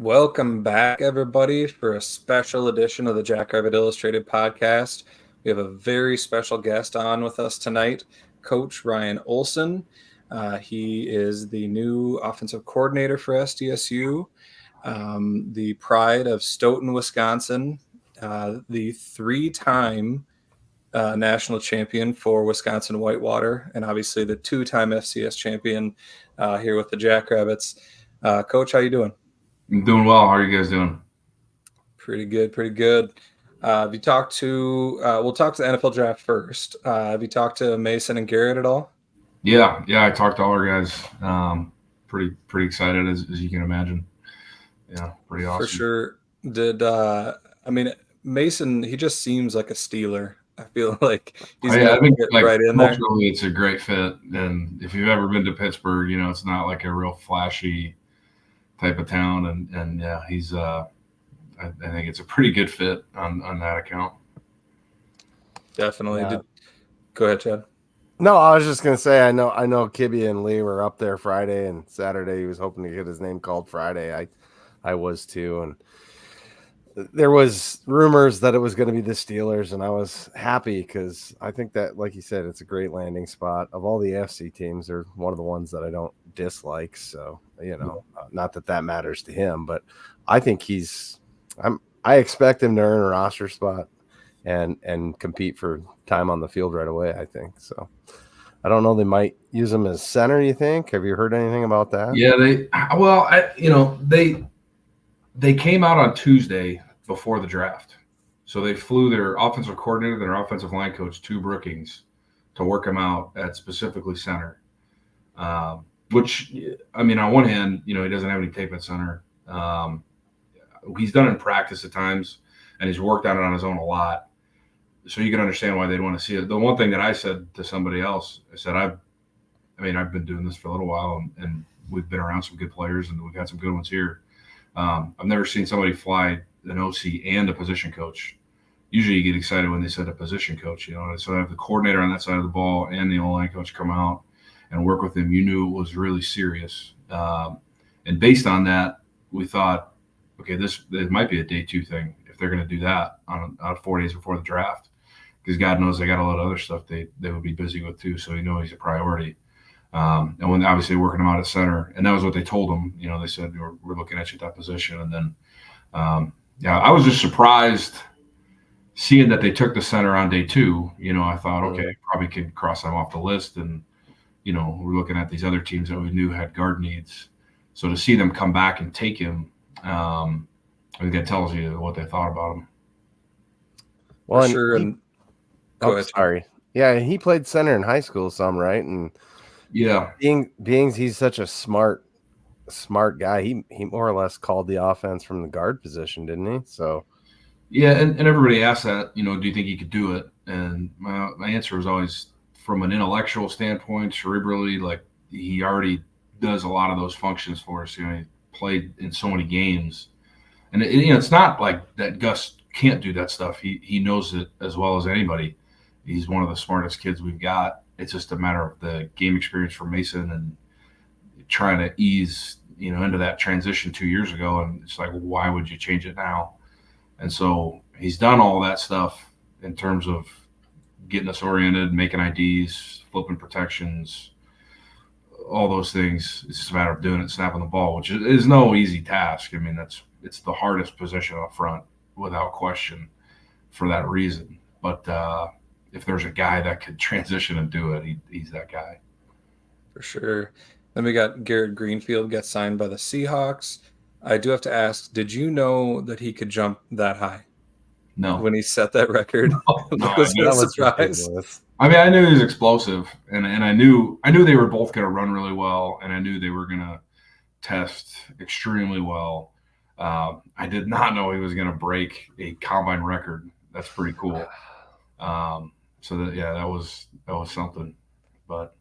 Welcome back, everybody, for a special edition of the Jackrabbit Illustrated podcast. We have a very special guest on with us tonight, Coach Ryan Olson. He is the new offensive coordinator for SDSU, the pride of Stoughton, Wisconsin, the three-time national champion for Wisconsin Whitewater, and obviously the two-time FCS champion here with the Jackrabbits. Coach, how you doing? I'm doing well. How are you guys doing? Pretty good, pretty good. Have you talked to? We'll talk to the NFL draft first. Have you talked to Mason and Garrett at all? Yeah. I talked to all our guys. Pretty excited as you can imagine. Yeah, pretty For awesome. sure. Did I mean Mason? He just seems like a Steeler. I feel like he's Yeah, gonna I think fit like right in there. culturally, it's a great fit. And if you've ever been to Pittsburgh, it's not like a real flashy type of town. And yeah, he's I think it's a pretty good fit on that account. Definitely. Yeah. Go ahead, Chad. No, I was just gonna say I know Kibby and Lee were up there Friday and Saturday. He was hoping to get his name called Friday. I was too, and there was rumors that it was going to be the Steelers, and I was happy because I think that, like you said, it's a great landing spot. Of all the FC teams, they're one of the ones that I don't dislike. So not that matters to him, but I think I expect him to earn a roster spot and compete for time on the field right away, I think. So I don't know. They might use him as center, you think? Have you heard anything about that? Yeah, they came out on Tuesday before the draft. So they flew their offensive coordinator and their offensive line coach to Brookings to work him out at specifically center. Which, I mean, on one hand, he doesn't have any tape at center. He's done it in practice at times, and he's worked on it on his own a lot. So you can understand why they'd want to see it. The one thing that I said to somebody else, I said, I've been doing this for a little while, and we've been around some good players, and we've had some good ones here. I've never seen somebody fly an OC and a position coach. Usually you get excited when they said a position coach, So I have the coordinator on that side of the ball and the O-line coach come out and work with him. You knew it was really serious. And based on that, we thought, okay, it might be a day two thing if they're going to do that on 4 days before the draft. Because God knows they got a lot of other stuff they would be busy with too. So he's a priority. And when obviously working him out at center, and that was what they told him. They said we're looking at you at that position. And then, I was just surprised seeing that they took the center on day two. I thought, okay, probably could cross them off the list. And we're looking at these other teams that we knew had guard needs. So to see them come back and take him, I think that tells you what they thought about him. Well, For sure. Go ahead. Sorry. Yeah, he played center in high school some, right? And yeah, being he's such a smart guy, he more or less called the offense from the guard position, didn't he? So yeah, and everybody asked that, do you think he could do it? And my answer was always from an intellectual standpoint, cerebrally, like he already does a lot of those functions for us. He played in so many games, and it's not like that Gus can't do that stuff. He knows it as well as anybody. He's one of the smartest kids we've got. It's just a matter of the game experience for Mason and trying to ease, into that transition 2 years ago. And it's like, why would you change it now? And so he's done all that stuff in terms of getting us oriented, making IDs, flipping protections, all those things. It's just a matter of doing it, snapping the ball, which is no easy task. I mean, it's the hardest position up front without question for that reason. But if there's a guy that could transition and do it, he's that guy. For sure. Then we got Garrett Greenfield gets signed by the Seahawks. I do have to ask, did you know that he could jump that high? No. When he set that record? No, was it a surprise? I mean, I knew he was explosive, and I knew they were both going to run really well, and I knew they were going to test extremely well. I did not know he was going to break a combine record. That's pretty cool. So that was something, but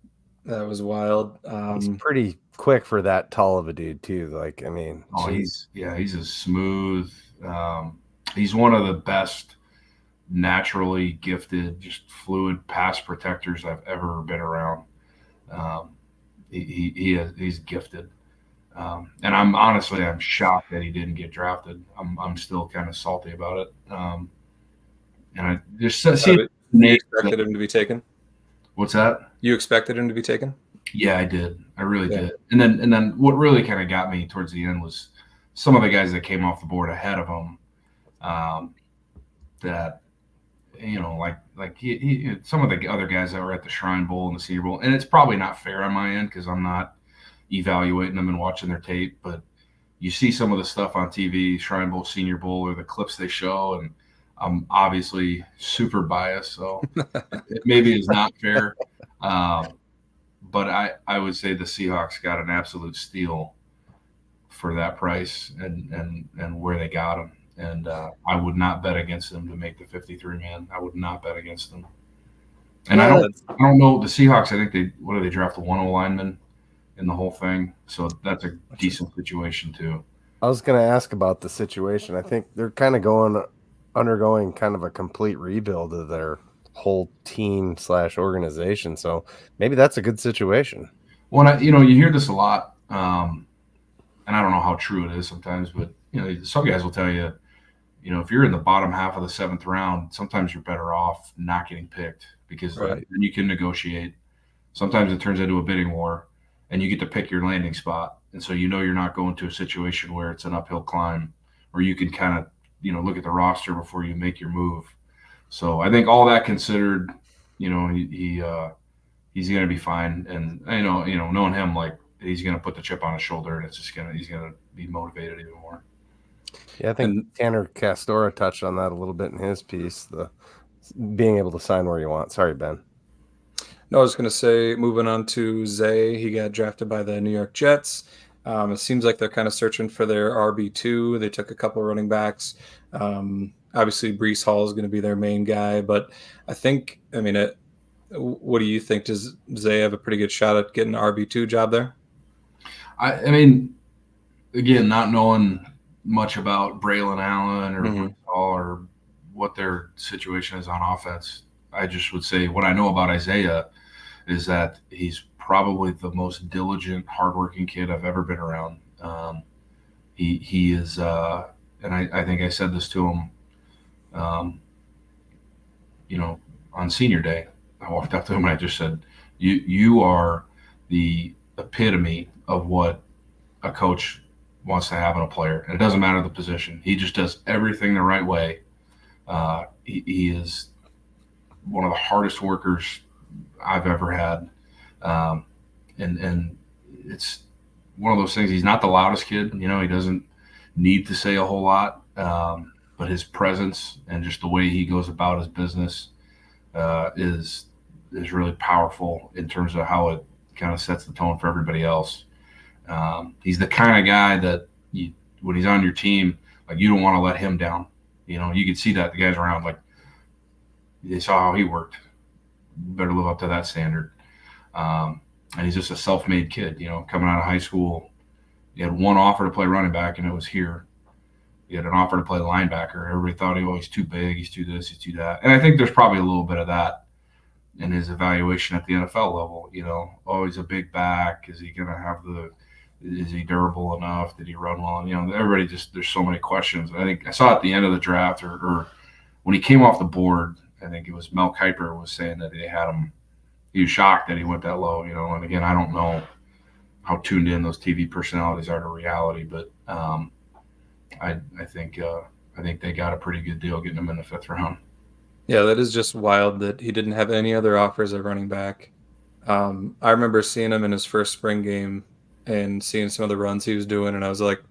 that was wild. He's pretty quick for that tall of a dude too. Like, I mean, he's a smooth. He's one of the best naturally gifted, just fluid pass protectors I've ever been around. He's gifted. And I'm shocked that he didn't get drafted. I'm still kind of salty about it. And I just see You expected him to be taken? What's that? You expected him to be taken? Yeah, I did. I really did. And then what really kind of got me towards the end was some of the guys that came off the board ahead of him. That like he some of the other guys that were at the Shrine Bowl and the Senior Bowl, and it's probably not fair on my end because I'm not evaluating them and watching their tape, but you see some of the stuff on TV, Shrine Bowl, Senior Bowl, or the clips they show, and I'm obviously super biased, so it maybe is not fair. But I would say the Seahawks got an absolute steal for that price and where they got him. And I would not bet against them to make the 53-man. I would not bet against them. And I don't know the Seahawks. I think they draft a 1-0 lineman in the whole thing. So that's a decent situation too. I was going to ask about the situation. I think they're kind of undergoing kind of a complete rebuild of their whole team / organization. So maybe that's a good situation. Well, you hear this a lot, and I don't know how true it is sometimes, but some guys will tell you, if you're in the bottom half of the 7th round, sometimes you're better off not getting picked because then you can negotiate. Sometimes it turns into a bidding war, and you get to pick your landing spot, and so you're not going to a situation where it's an uphill climb, or you can kind of look at the roster before you make your move. So I think all that considered, he's going to be fine, and knowing him, like he's going to put the chip on his shoulder, and he's going to be motivated even more. Yeah, I think Tanner Castora touched on that a little bit in his piece, the being able to sign where you want. Sorry, Ben. No, I was going to say, moving on to Zay, he got drafted by the New York Jets. It seems like they're kind of searching for their RB2. They took a couple running backs. Obviously, Breece Hall is going to be their main guy, but what do you think? Does Zay have a pretty good shot at getting an RB2 job there? I mean, again, not knowing much about Braylon Allen or or what their situation is on offense, I just would say what I know about Isaiah is that he's probably the most diligent, hardworking kid I've ever been around. He is, and I think I said this to him, on senior day. I walked up to him and I just said, "You are the epitome of what a coach wants to have in a player. And it doesn't matter the position. He just does everything the right way. He is one of the hardest workers I've ever had. And it's one of those things. He's not the loudest kid. He doesn't need to say a whole lot. But his presence and just the way he goes about his business is really powerful in terms of how it kind of sets the tone for everybody else. He's the kind of guy that when he's on your team, like you don't want to let him down. You can see that the guys around, like they saw how he worked. Better live up to that standard. And he's just a self-made kid, coming out of high school. He had one offer to play running back, and it was here. He had an offer to play linebacker. Everybody thought he's too big, he's too this, he's too that. And I think there's probably a little bit of that in his evaluation at the NFL level. He's a big back. Is he going to have is he durable enough? Did he run well? And, everybody there's so many questions. I think I saw at the end of the draft or when he came off the board, I think it was Mel Kiper was saying that they had him. He was shocked that he went that low, and again, I don't know how tuned in those TV personalities are to reality, but I think they got a pretty good deal getting him in the 5th round. Yeah, that is just wild that he didn't have any other offers at running back. I remember seeing him in his first spring game and seeing some of the runs he was doing, and I was like,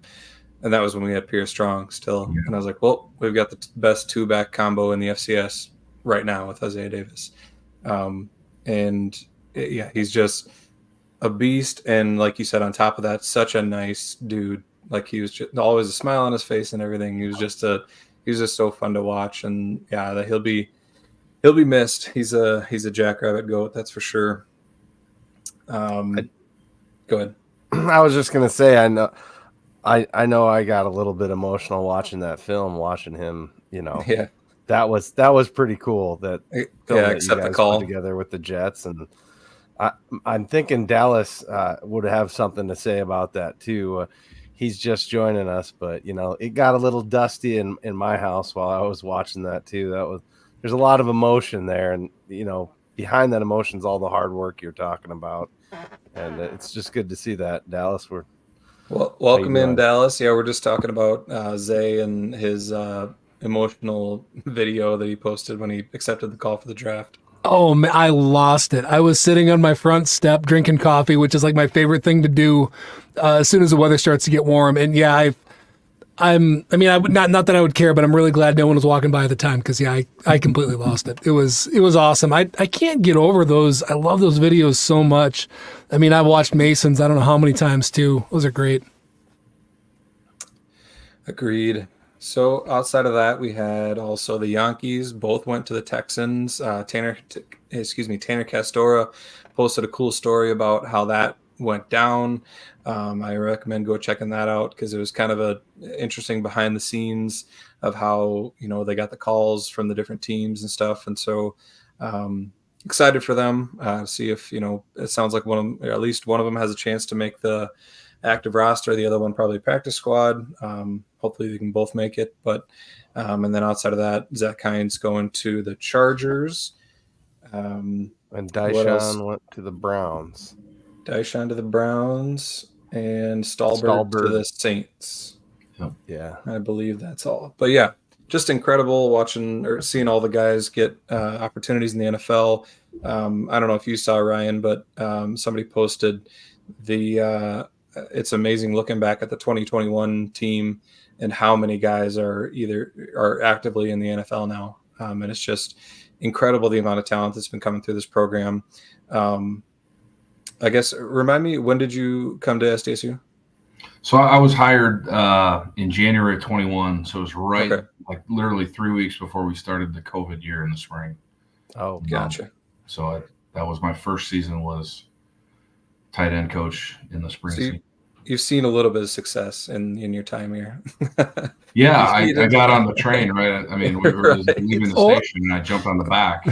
and that was when we had Pierre Strong still, and I was like, well, we've got the best 2-back combo in the FCS right now with Isaiah Davis. He's just a beast, and like you said, on top of that, such a nice dude. Like he was just always a smile on his face and everything. He was just so fun to watch, and that he'll be missed. He's a Jackrabbit goat, that's for sure. Go ahead. I was just gonna say, I know I got a little bit emotional watching that film, watching him. Yeah, that was pretty cool. That film that accept you guys the call put together with the Jets, and I'm thinking Dallas would have something to say about that too. He's just joining us, but it got a little dusty in my house while I was watching that too. There's a lot of emotion there, and behind that emotion is all the hard work you're talking about, and it's just good to see that. Dallas, Well, how you welcome in, doing? Dallas. Yeah, we're just talking about Zay and his emotional video that he posted when he accepted the call for the draft. Oh man, I lost it. I was sitting on my front step drinking coffee, which is like my favorite thing to do as soon as the weather starts to get warm. And yeah, I would not that I would care, but I'm really glad no one was walking by at the time because I completely lost it. It was awesome. I can't get over those. I love those videos so much. I mean, I've watched Masons I don't know how many times too. Those are great. Agreed. So outside of that, we had also the Yankees. Both went to the Texans. Tanner Castora posted a cool story about how that went down. I recommend go checking that out because it was kind of a interesting behind the scenes of how they got the calls from the different teams and stuff. And so excited for them. See if it sounds like one of them, or at least one of them, has a chance to make the active roster. The other one probably practice squad. Hopefully they can both make it. But and then outside of that, Zach Hines going to the Chargers. And Dyshawn went to the Browns. Dyshawn to the Browns and Stallberg to the Saints. Yeah, I believe that's all. But yeah, just incredible watching or seeing all the guys get opportunities in the NFL. I don't know if you saw, Ryan, but somebody posted it's amazing looking back at the 2021 team and how many guys are actively in the NFL now. And it's just incredible the amount of talent that's been coming through this program. I guess, remind me, when did you come to SDSU? So I was hired in January of 21. So it was like literally 3 weeks before we started the COVID year in the spring. Oh, gotcha. So that was my first season, was tight end coach in the spring season. You've seen a little bit of success in your time here. Yeah, I got on the train, right? I mean, we were leaving the station, and I jumped on the back.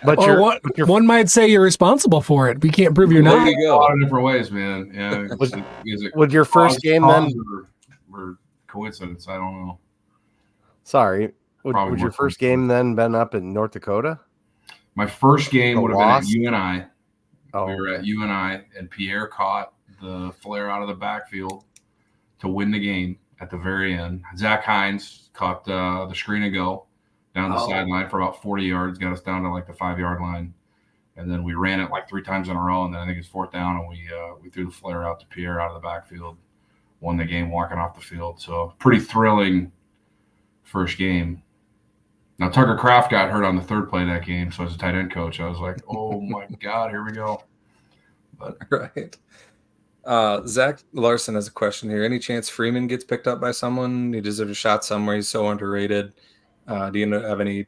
But one might say you're responsible for it. We can't prove you're not. A lot of different ways, man. Yeah. Would your first game then? Or coincidence? I don't know. Sorry. Would your first game then been up in North Dakota? My first game would have been at UNI. Oh. We were at UNI, and Pierre caught the flare out of the backfield to win the game at the very end. Zach Hines caught the screen and go down the sideline for about 40 yards, got us down to like the 5-yard line. And then we ran it like 3 times in a row, and then I think it's 4th down, and we threw the flare out to Pierre out of the backfield, won the game walking off the field. So pretty thrilling first game. Now, Tucker Kraft got hurt on the 3rd play of that game, so as a tight end coach, I was like, oh, my God, here we go. But right. Zach Larson has a question here. Any chance Freeman gets picked up by someone? He deserves a shot somewhere. He's so underrated. Do you have any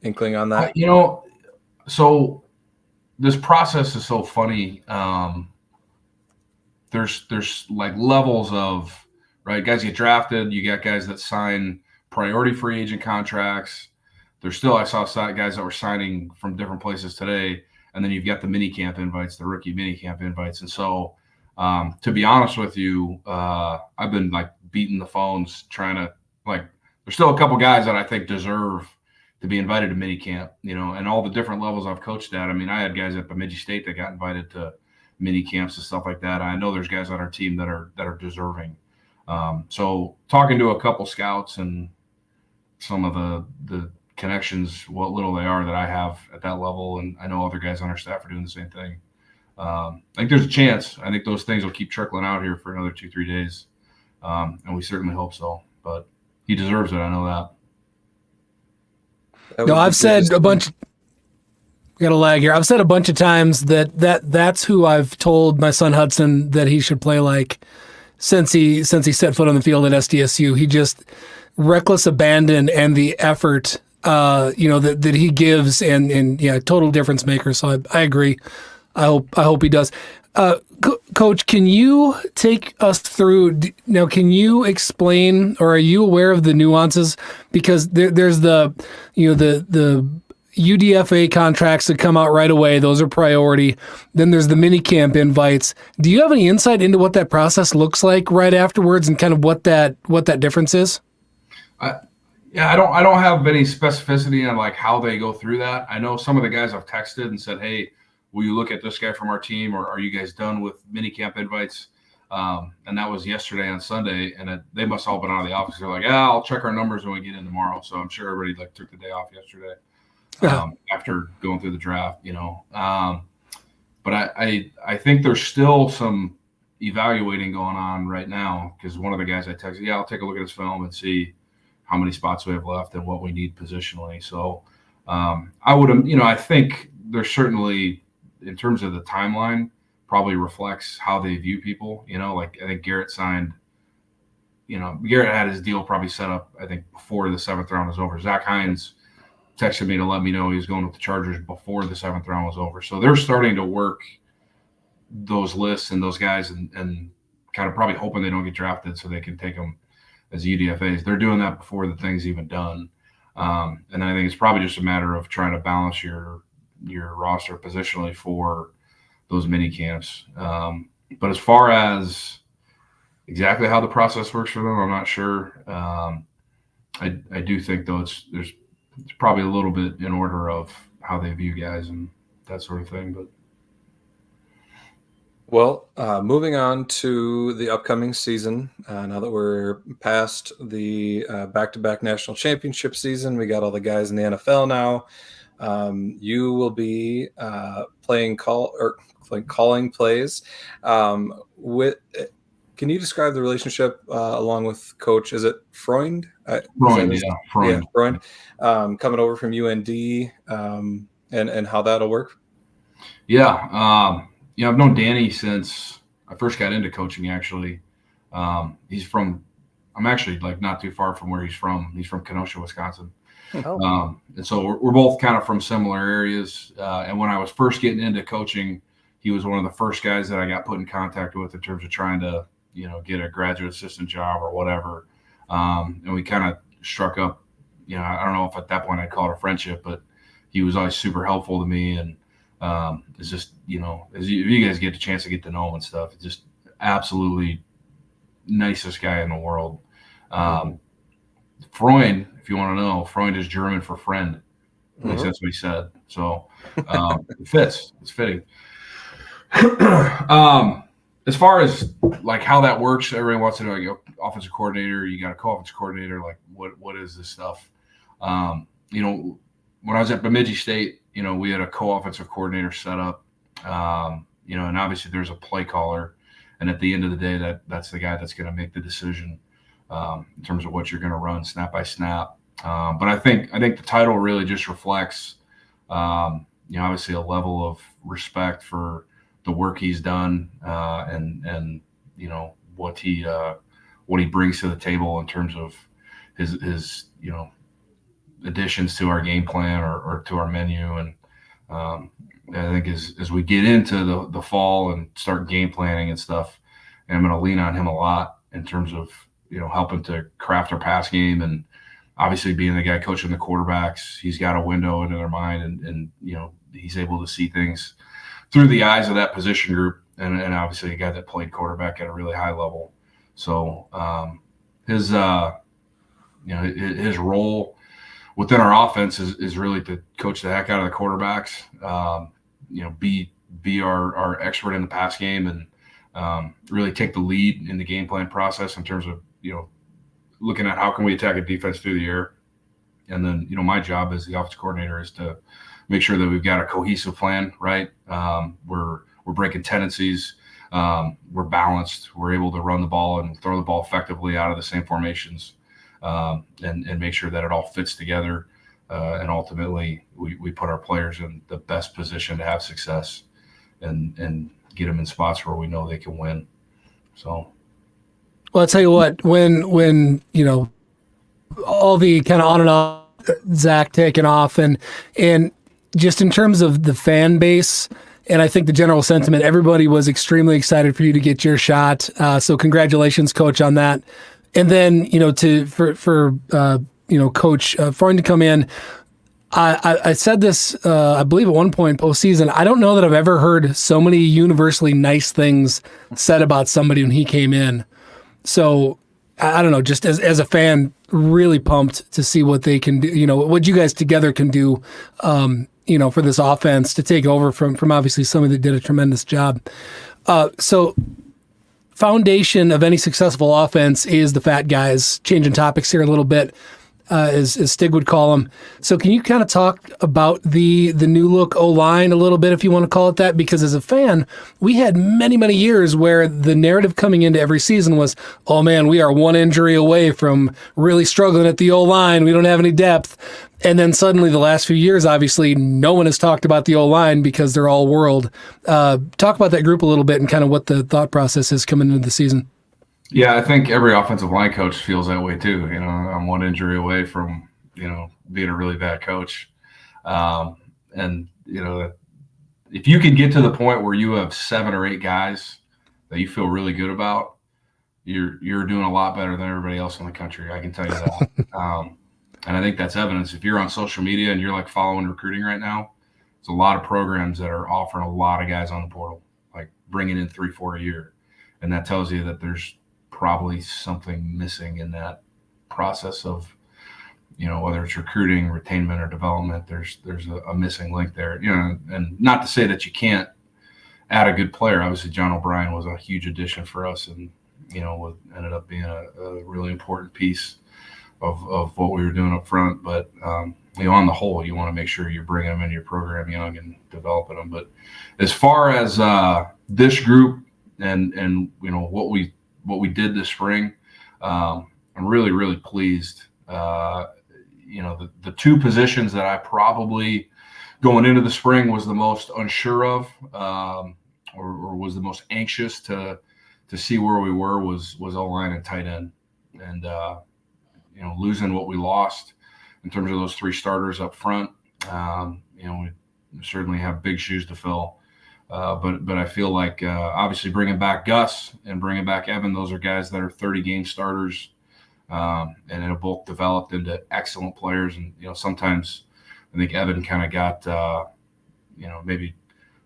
inkling on that? So this process is so funny. There's like levels of, right, guys get drafted. You got guys that sign priority free agent contracts. I saw guys that were signing from different places today. And then you've got the mini camp invites, the rookie mini camp invites. And so, to be honest with you, I've been like beating the phones trying to there's still a couple guys that I think deserve to be invited to mini camp, and all the different levels I've coached at. I mean, I had guys at Bemidji State that got invited to mini camps and stuff like that. I know there's guys on our team that are deserving. So talking to a couple scouts and some of the connections, what little they are that I have at that level, and I know other guys on our staff are doing the same thing. I think there's a chance. I think those things will keep trickling out here for another 2-3 days, and we certainly hope so. But he deserves it. I know that. No, I've said a bunch. We got a lag here. I've said a bunch of times that's who I've told my son Hudson that he should play like since he set foot on the field at SDSU. He just reckless abandon and the effort, that he gives, and total difference maker. So I agree. I hope he does. Coach, can you take us through now? Can you explain, or are you aware of the nuances? Because there's the UDFA contracts that come out right away. Those are priority. Then there's the mini camp invites. Do you have any insight into what that process looks like right afterwards and kind of what that difference is? Yeah, I don't have any specificity on like how they go through that. I know some of the guys I've texted and said, "Hey, will you look at this guy from our team, or are you guys done with mini camp invites?" And that was yesterday on Sunday, and they must all been out of the office. They're like, "Yeah, I'll check our numbers when we get in tomorrow." So I'm sure everybody like took the day off yesterday after going through the draft, But I think there's still some evaluating going on right now, because one of the guys I texted, "Yeah, I'll take a look at his film and see how many spots we have left and what we need positionally." So I would, I think there's certainly, in terms of the timeline, probably reflects how they view people. Like I think Garrett signed, Garrett had his deal probably set up, I think, before the 7th round was over. Zach Hines texted me to let me know he was going with the Chargers before the 7th round was over. So they're starting to work those lists and those guys and kind of probably hoping they don't get drafted so they can take them as UDFAs. They're doing that before the thing's even done. And I think it's probably just a matter of trying to balance your roster positionally for those mini camps. But as far as exactly how the process works for them, I'm not sure. I do think though it's probably a little bit in order of how they view guys and that sort of thing. But well, moving on to the upcoming season, now that we're past the back-to-back national championship season, we got all the guys in the NFL now. You will be calling plays. Can you describe the relationship along with Coach? Is it Freund? Freund. Yeah, Freund. Coming over from UND, and how that'll work. Yeah. I've known Danny since I first got into coaching, actually. I'm actually like not too far from where he's from. He's from Kenosha, Wisconsin. Oh. And so we're both kind of from similar areas. And when I was first getting into coaching, he was one of the first guys that I got put in contact with in terms of trying to, get a graduate assistant job or whatever. And we kind of struck up, I don't know if at that point I'd call it a friendship, but he was always super helpful to me. And it's just, as you guys get the chance to get to know him and stuff, it's just absolutely nicest guy in the world. Freund, if you want to know, Freund is German for friend. At least that's what he said. So it fits. It's fitting. As far as like how that works, everyone wants to know, like, offensive coordinator, you got a co-offensive coordinator, like what is this stuff? When I was at Bemidji State, we had a co-offensive coordinator set up, and obviously there's a play caller, and at the end of the day, that's the guy that's going to make the decision in terms of what you're going to run snap by snap. But I think the title really just reflects, obviously a level of respect for the work he's done, and what he brings to the table in terms of his additions to our game plan or to our menu. And I think as we get into the fall and start game planning and stuff, and I'm going to lean on him a lot in terms of helping to craft our pass game, and obviously being the guy coaching the quarterbacks, he's got a window into their mind, and he's able to see things through the eyes of that position group, and obviously a guy that played quarterback at a really high level. So his role within our offense is really to coach the heck out of the quarterbacks, be our expert in the pass game, and really take the lead in the game plan process in terms of looking at how can we attack a defense through the air. And then my job as the offensive coordinator is to make sure that we've got a cohesive plan, right? We're breaking tendencies, we're balanced, we're able to run the ball and throw the ball effectively out of the same formations, and make sure that it all fits together, and ultimately we put our players in the best position to have success and get them in spots where we know they can win. So, well, I'll tell you what, when all the kind of on and off, Zach taking off, and just in terms of the fan base, and I think the general sentiment, everybody was extremely excited for you to get your shot. So congratulations, Coach, on that. And then, for Coach Freund to come in, I said this, I believe at one point postseason. I don't know that I've ever heard so many universally nice things said about somebody when he came in. So I don't know, just as a fan, really pumped to see what they can do. You know, what you guys together can do. For this offense to take over from obviously somebody that did a tremendous job. So foundation of any successful offense is the fat guys. Changing topics here a little bit, as Stig would call them. So can you kind of talk about the new look O-line a little bit, if you want to call it that? Because as a fan, we had many, many years where the narrative coming into every season was, oh man, we are one injury away from really struggling at the O-line. We don't have any depth. And then suddenly the last few years, obviously, no one has talked about the O-line because they're all world. Talk about that group a little bit and kind of what the thought process is coming into the season. Yeah, I think every offensive line coach feels that way too. You know, I'm one injury away from, being a really bad coach. And, if you can get to the point where you have 7 or 8 guys that you feel really good about, you're doing a lot better than everybody else in the country. I can tell you that. And I think that's evidence. If you're on social media and you're like following recruiting right now, there's a lot of programs that are offering a lot of guys on the portal, like bringing in 3-4 a year. And that tells you that there's probably something missing in that process of, whether it's recruiting, retainment, or development. There's a missing link there, and not to say that you can't add a good player. Obviously, John O'Brien was a huge addition for us, and ended up being a really important piece of what we were doing up front. But on the whole, you want to make sure you're bringing them into your program young and developing them. But as far as this group and what we did this spring, I'm really, really pleased. The 2 positions that I probably going into the spring was the most unsure of, or was the most anxious to see where we were was O-line and tight end. And losing what we lost in terms of those 3 starters up front, we certainly have big shoes to fill. But I feel like obviously bringing back Gus and bringing back Evan, those are guys that are 30-game starters, and have both developed into excellent players. And sometimes I think Evan kind of got maybe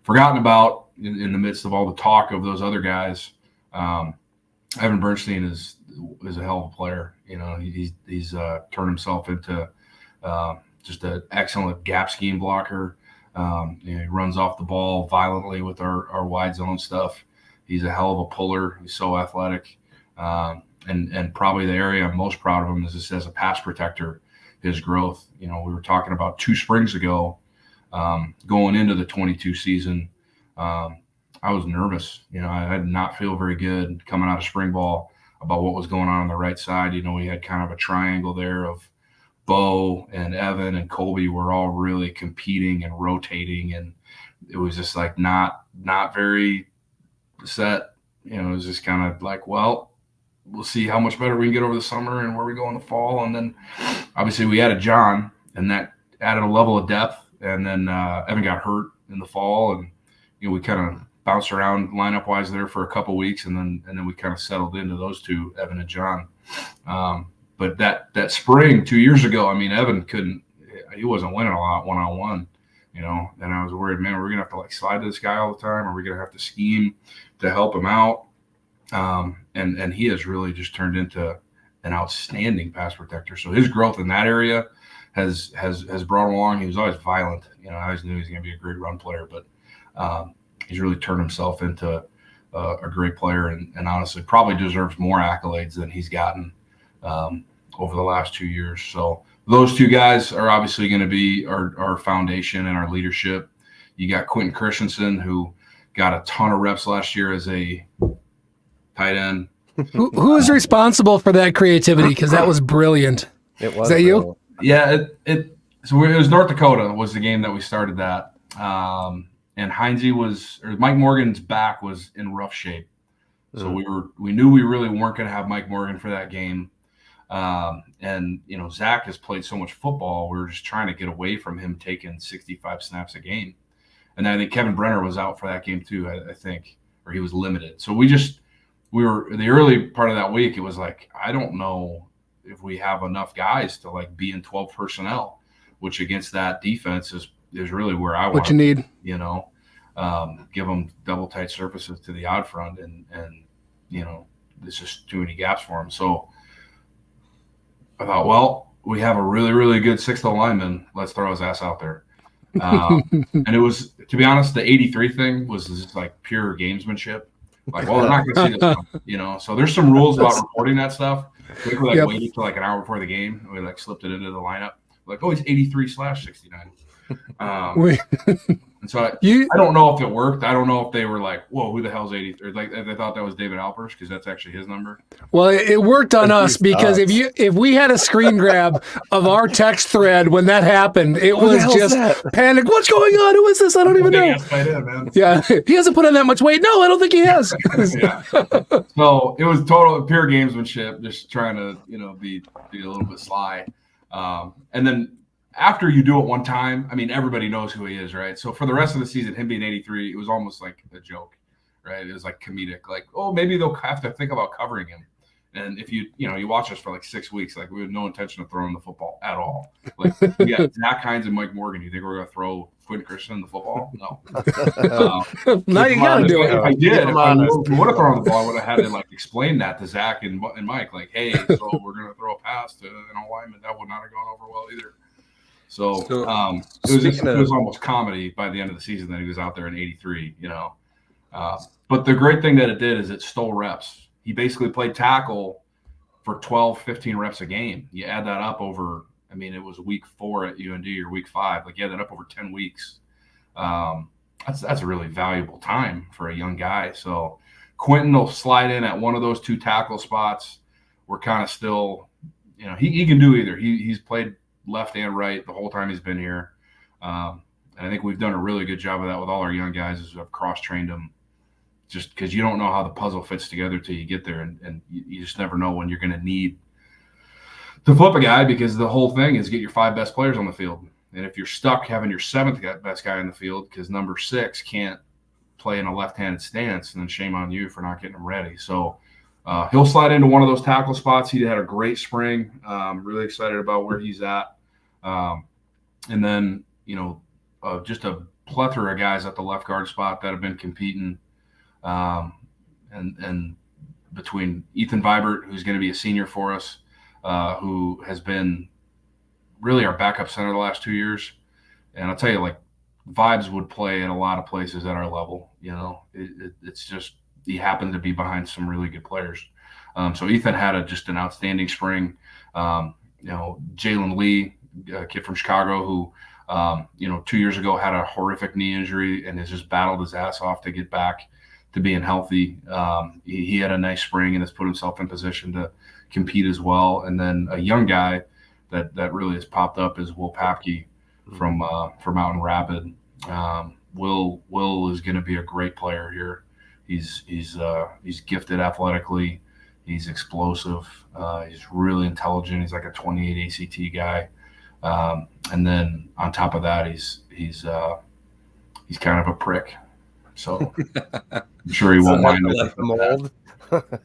forgotten about in the midst of all the talk of those other guys. Evan Bernstein is a hell of a player. He's turned himself into just an excellent gap scheme blocker. He runs off the ball violently with our wide zone stuff. He's a hell of a puller. He's so athletic. And probably the area I'm most proud of him is just as a pass protector, his growth. We were talking about 2 springs ago, going into the 22 season. I was nervous. I did not feel very good coming out of spring ball about what was going on the right side. We had kind of a triangle there of Bo and Evan and Colby were all really competing and rotating, and it was just like not very set. It was just kind of like, well, we'll see how much better we can get over the summer and where we go in the fall. And then obviously we added John, and that added a level of depth. And then Evan got hurt in the fall, and we kind of bounced around lineup wise there for a couple weeks, and then we kind of settled into those 2, Evan and John. But that spring 2 years ago, Evan he wasn't winning a lot one-on-one, and I was worried, man, we're gonna have to like slide to this guy all the time, or we're gonna have to scheme to help him out. And he has really just turned into an outstanding pass protector. So his growth in that area has brought him along. He was always violent. I always knew he was going to be a great run player, but he's really turned himself into a great player, and honestly probably deserves more accolades than he's gotten over the last 2 years. So those 2 guys are obviously going to be our foundation and our leadership. You got Quentin Christensen, who got a ton of reps last year as a tight end. Who is responsible for that creativity? Because that was brilliant. It was. Is that you? Yeah, it was North Dakota was the game that we started that. And Mike Morgan's back was in rough shape. So we knew we really weren't going to have Mike Morgan for that game. And Zach has played so much football. We were just trying to get away from him taking 65 snaps a game. And then I think Kevin Brenner was out for that game too, I think, or he was limited. So we were the early part of that week. It was like, I don't know if we have enough guys to like be in 12 personnel. which against that defense is really where I want what you need. Give them double tight surfaces to the out front, and there's just too many gaps for him. So I thought, well, we have a really, really good sixth lineman. Let's throw his ass out there. And it was, to be honest, the 83 thing was just like pure gamesmanship. Like, well, they're not going to see this one, So there's some rules about reporting that stuff. We waited till like an hour before the game. And we slipped it into the lineup. Like, oh, he's 83/69. And so I don't know if it worked. I don't know if they were like, whoa, who the hell's 83? Like they thought that was David Alpers because that's actually his number. Well, it worked on us because if we had a screen grab of our text thread when that happened, it was just panic. What's going on? Who is this? I don't even know. Yeah, he hasn't put on that much weight. No, I don't think he has. Yeah. So it was total pure gamesmanship, just trying to be a little bit sly, and then. After you do it one time, I mean, everybody knows who he is, right? So for the rest of the season, him being 83, it was almost like a joke, right? It was like comedic, like, oh, maybe they'll have to think about covering him. And if you watch us for like 6 weeks, like we had no intention of throwing the football at all. Like, yeah, Zach Hines and Mike Morgan. You think we're going to throw Quentin Christian the football? No. Now you got to do it. If I did, if I would have thrown the ball, I would have had to explain that to Zach and Mike, like, hey, so we're going to throw a pass to an alignment. That would not have gone over well either. So it was almost comedy by the end of the season that he was out there in 83, But the great thing that it did is it stole reps. He basically played tackle for 12, 15 reps a game. You add that up over, it was week 4 at UND or week 5. Like you add that up over 10 weeks. That's a really valuable time for a young guy. So Quentin will slide in at one of those 2 tackle spots. We're kind of still, he can do either. He's played left and right the whole time he's been here. And I think we've done a really good job of that with all our young guys as I've cross-trained them just because you don't know how the puzzle fits together till you get there. And you just never know when you're going to need to flip a guy because the whole thing is get your 5 best players on the field. And if you're stuck having your 7th best guy in the field because number 6 can't play in a left-handed stance, and then shame on you for not getting him ready. So he'll slide into one of those tackle spots. He had a great spring. Really excited about where he's at. And then, just a plethora of guys at the left guard spot that have been competing. And between Ethan Vibert, who's going to be a senior for us, who has been really our backup center the last 2 years. And I'll tell you, Vibes would play at a lot of places at our level. It's just, he happened to be behind some really good players. So Ethan had just an outstanding spring. Jalen Lee, a kid from Chicago who, 2 years ago had a horrific knee injury and has just battled his ass off to get back to being healthy. He had a nice spring and has put himself in position to compete as well. And then a young guy that really has popped up is Will Papke from Mountain Rapid. Will is going to be a great player here. He's gifted athletically. He's explosive. He's really intelligent. He's like a 28 ACT guy. And then on top of that, he's kind of a prick. So I'm sure he won't mind it. Mold.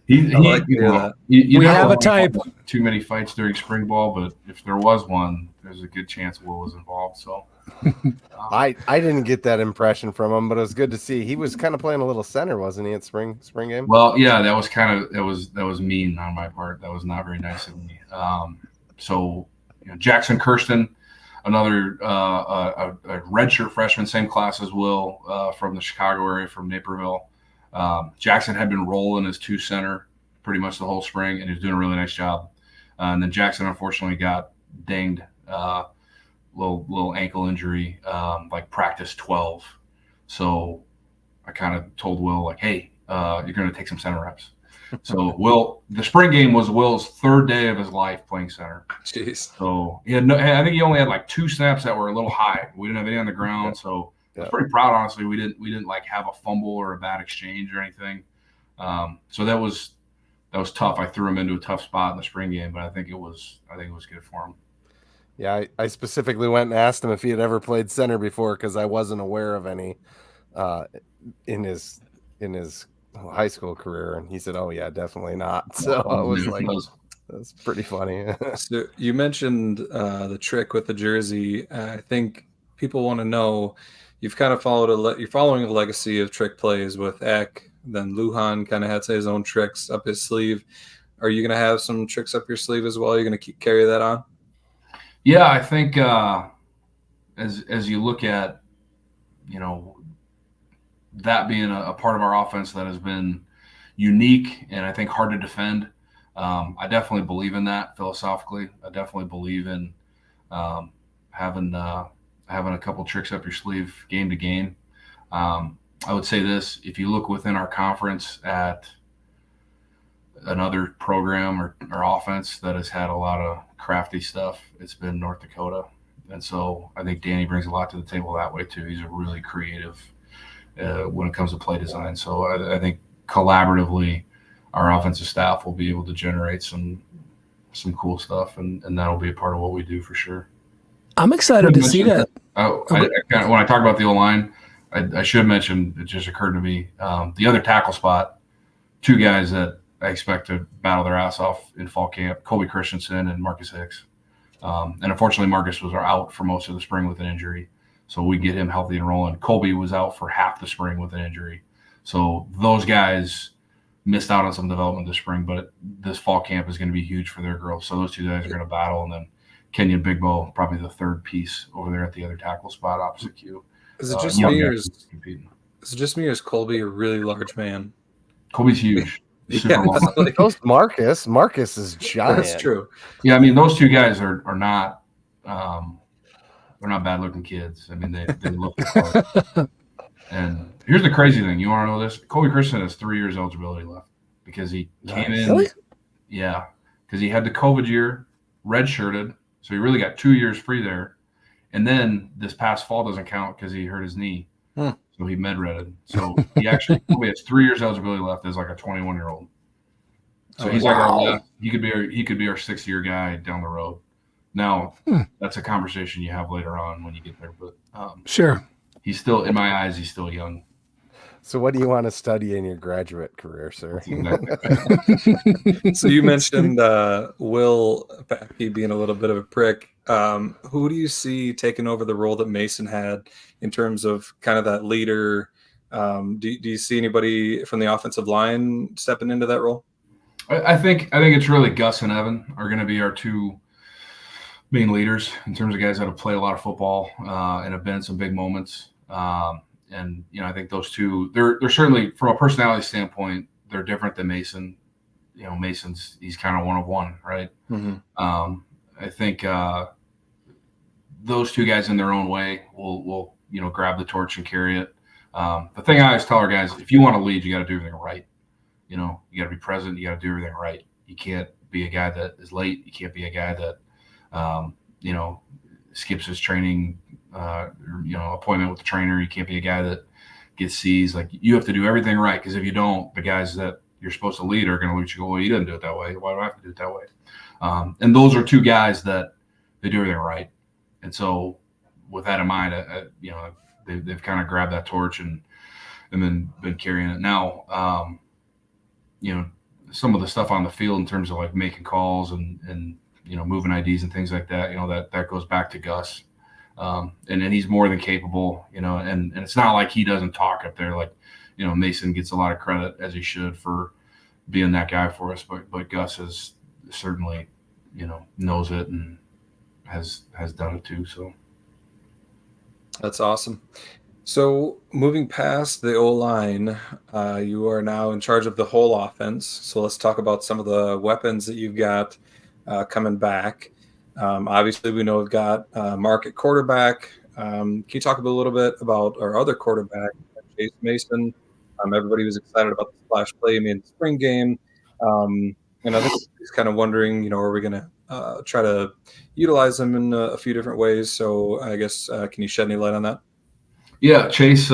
We have a type. Too many fights during spring ball, but if there was one, there's a good chance Will was involved. So I didn't get that impression from him, but it was good to see. He was kind of playing a little center, wasn't he, at spring game? Well, yeah, that was mean on my part. That was not very nice of me. So Jackson Kirsten, another a redshirt freshman, same class as Will, from the Chicago area, from Naperville. Jackson had been rolling as 2 center pretty much the whole spring, and he was doing a really nice job. And then Jackson unfortunately got dinged, little ankle injury, practice 12. So I kind of told Will, hey, you're going to take some center reps. So the spring game was Will's 3rd day of his life playing center. Jeez. So I think he only had 2 snaps that were a little high. We didn't have any on the ground, so I was pretty proud, honestly. We didn't have a fumble or a bad exchange or anything. So that was tough. I threw him into a tough spot in the spring game, but I think it was good for him. Yeah, I specifically went and asked him if he had ever played center before because I wasn't aware of any in his high school career, and he said, "Oh yeah, definitely not." So I was like, That's pretty funny. So you mentioned the trick with the jersey. I think people want to know you've kind of you're following a legacy of trick plays with Eck. Then Lujan kind of had his own tricks up his sleeve. Are you going to have some tricks up your sleeve as well? You're going to carry that on? Yeah, I think as you look at, that being a part of our offense that has been unique and I think hard to defend. I definitely believe in that philosophically. I definitely believe in having a couple tricks up your sleeve game to game. I would say this: if you look within our conference at another program or offense that has had a lot of crafty stuff, it's been North Dakota. And so I think Danny brings a lot to the table that way too. He's a really creative when it comes to play design. So I think collaboratively, our offensive staff will be able to generate some cool stuff, and that'll be a part of what we do for sure. I'm excited to see that. When I talk about the O-line, I should mention, it just occurred to me, the other tackle spot, two guys that I expect to battle their ass off in fall camp, Colby Christensen and Marcus Hicks. And unfortunately, Marcus was out for most of the spring with an injury. So we get him healthy and rolling. Colby was out for half the spring with an injury. So those guys missed out on some development this spring, but this fall camp is going to be huge for their growth. So those two guys are going to battle. And then Kenyon Big Bow, probably the third piece over there at the other tackle spot opposite Q. Is it just me, or is Colby a really large man? Colby's huge. Super long. Those Marcus is giant. That's true. Yeah, I mean, those two guys are not they're not bad looking kids. I mean, they look the And here's the crazy thing. You want to know this? Colby Christensen has 3 years eligibility left because he came in. Really? Yeah, because he had the COVID year, redshirted, so he really got 2 years free there. And then this past fall doesn't count because he hurt his knee. So he med-redded. So he actually has 3 years eligibility left as like a 21-year-old. So he's like he could be our 6-year guy down the road. Now that's a conversation you have later on when you get there. But sure, he's still, in my eyes, he's still young. So what do you want to study in your graduate career, sir? So you mentioned Will Packey being a little bit of a prick. Who do you see taking over the role that Mason had in terms of kind of that leader? Do you see anybody from the offensive line stepping into that role? I think it's really Gus and Evan are going to be our two main leaders in terms of guys that have played a lot of football and have been in some big moments. And I think those two, they're certainly, from a personality standpoint, they're different than Mason. He's kind of one of one, right? Mm-hmm. I think those two guys in their own way will grab the torch and carry it. The thing I always tell our guys, if you want to lead, you got to do everything right. You got to be present. You got to do everything right. You can't be a guy that is late. You can't be a guy that, skips his training, appointment with the trainer. You can't be a guy that gets C's. Like, you have to do everything right, because if you don't, the guys that you're supposed to lead are going to look at you and go, well, you didn't do it that way. Why do I have to do it that way? And those are two guys that they do everything right. And so with that in mind, they've kind of grabbed that torch and then been carrying it. Now, some of the stuff on the field in terms of like making calls and moving IDs and things like that, that goes back to Gus. And he's more than capable, and it's not like he doesn't talk up there. Like, Mason gets a lot of credit, as he should, for being that guy for us. But Gus is certainly, knows it and has done it too. So that's awesome. So moving past the O-line, you are now in charge of the whole offense. So let's talk about some of the weapons that you've got coming back. Obviously, we know we've got Mark at quarterback. Can you talk a little bit about our other quarterback, Chase Mason? Everybody was excited about the splash play in the spring game. And I think he's kind of wondering, are we going to try to utilize him in a few different ways? So I guess, can you shed any light on that? Yeah, Chase,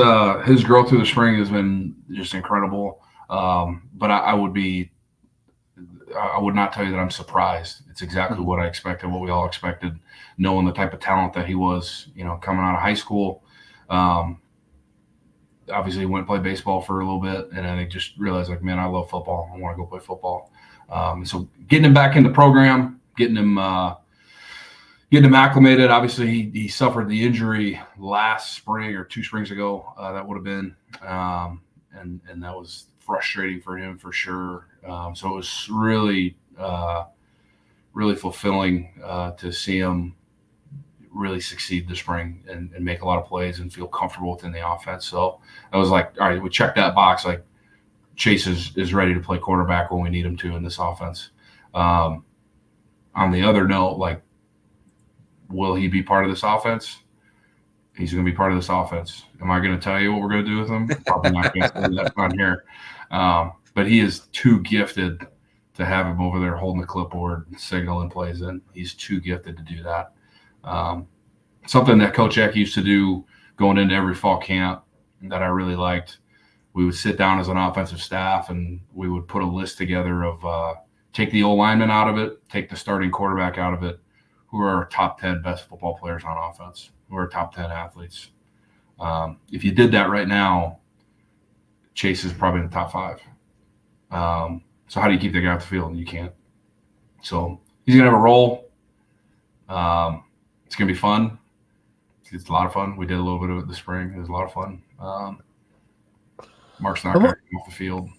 his growth through the spring has been just incredible. But I would not tell you that I'm surprised. It's exactly what I expected, what we all expected, knowing the type of talent that he was, coming out of high school. Obviously went and played baseball for a little bit, and I think just realized, like, man, I love football. I want to go play football. So getting him back in the program, getting him acclimated. Obviously, he suffered the injury last spring or 2 springs ago. That would have been, and that was frustrating for him for sure. So it was really, really fulfilling to see him really succeed this spring and make a lot of plays and feel comfortable within the offense. So I was like, all right, we checked that box. Like Chase is ready to play quarterback when we need him to in this offense. On the other note, like, will he be part of this offense? He's going to be part of this offense. Am I going to tell you what we're going to do with him? Probably not going to say that on here. But he is too gifted to have him over there holding the clipboard and signaling plays in. He's too gifted to do that. Something that Coach Eck used to do going into every fall camp that I really liked, we would sit down as an offensive staff and we would put a list together of take the O-lineman out of it, take the starting quarterback out of it, who are our top 10 best football players on offense, who are top 10 athletes. If you did that right now, Chase is probably in the top 5. So how do you keep that guy off the field? You can't. So he's going to have a role. It's going to be fun. It's a lot of fun. We did a little bit of it this spring. It was a lot of fun. Mark's not going to come off the field.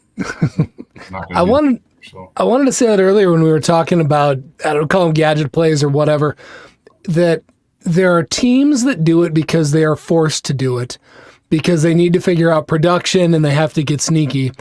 I wanted to say that earlier when we were talking about, I don't call them gadget plays or whatever, that there are teams that do it because they are forced to do it, because they need to figure out production and they have to get sneaky.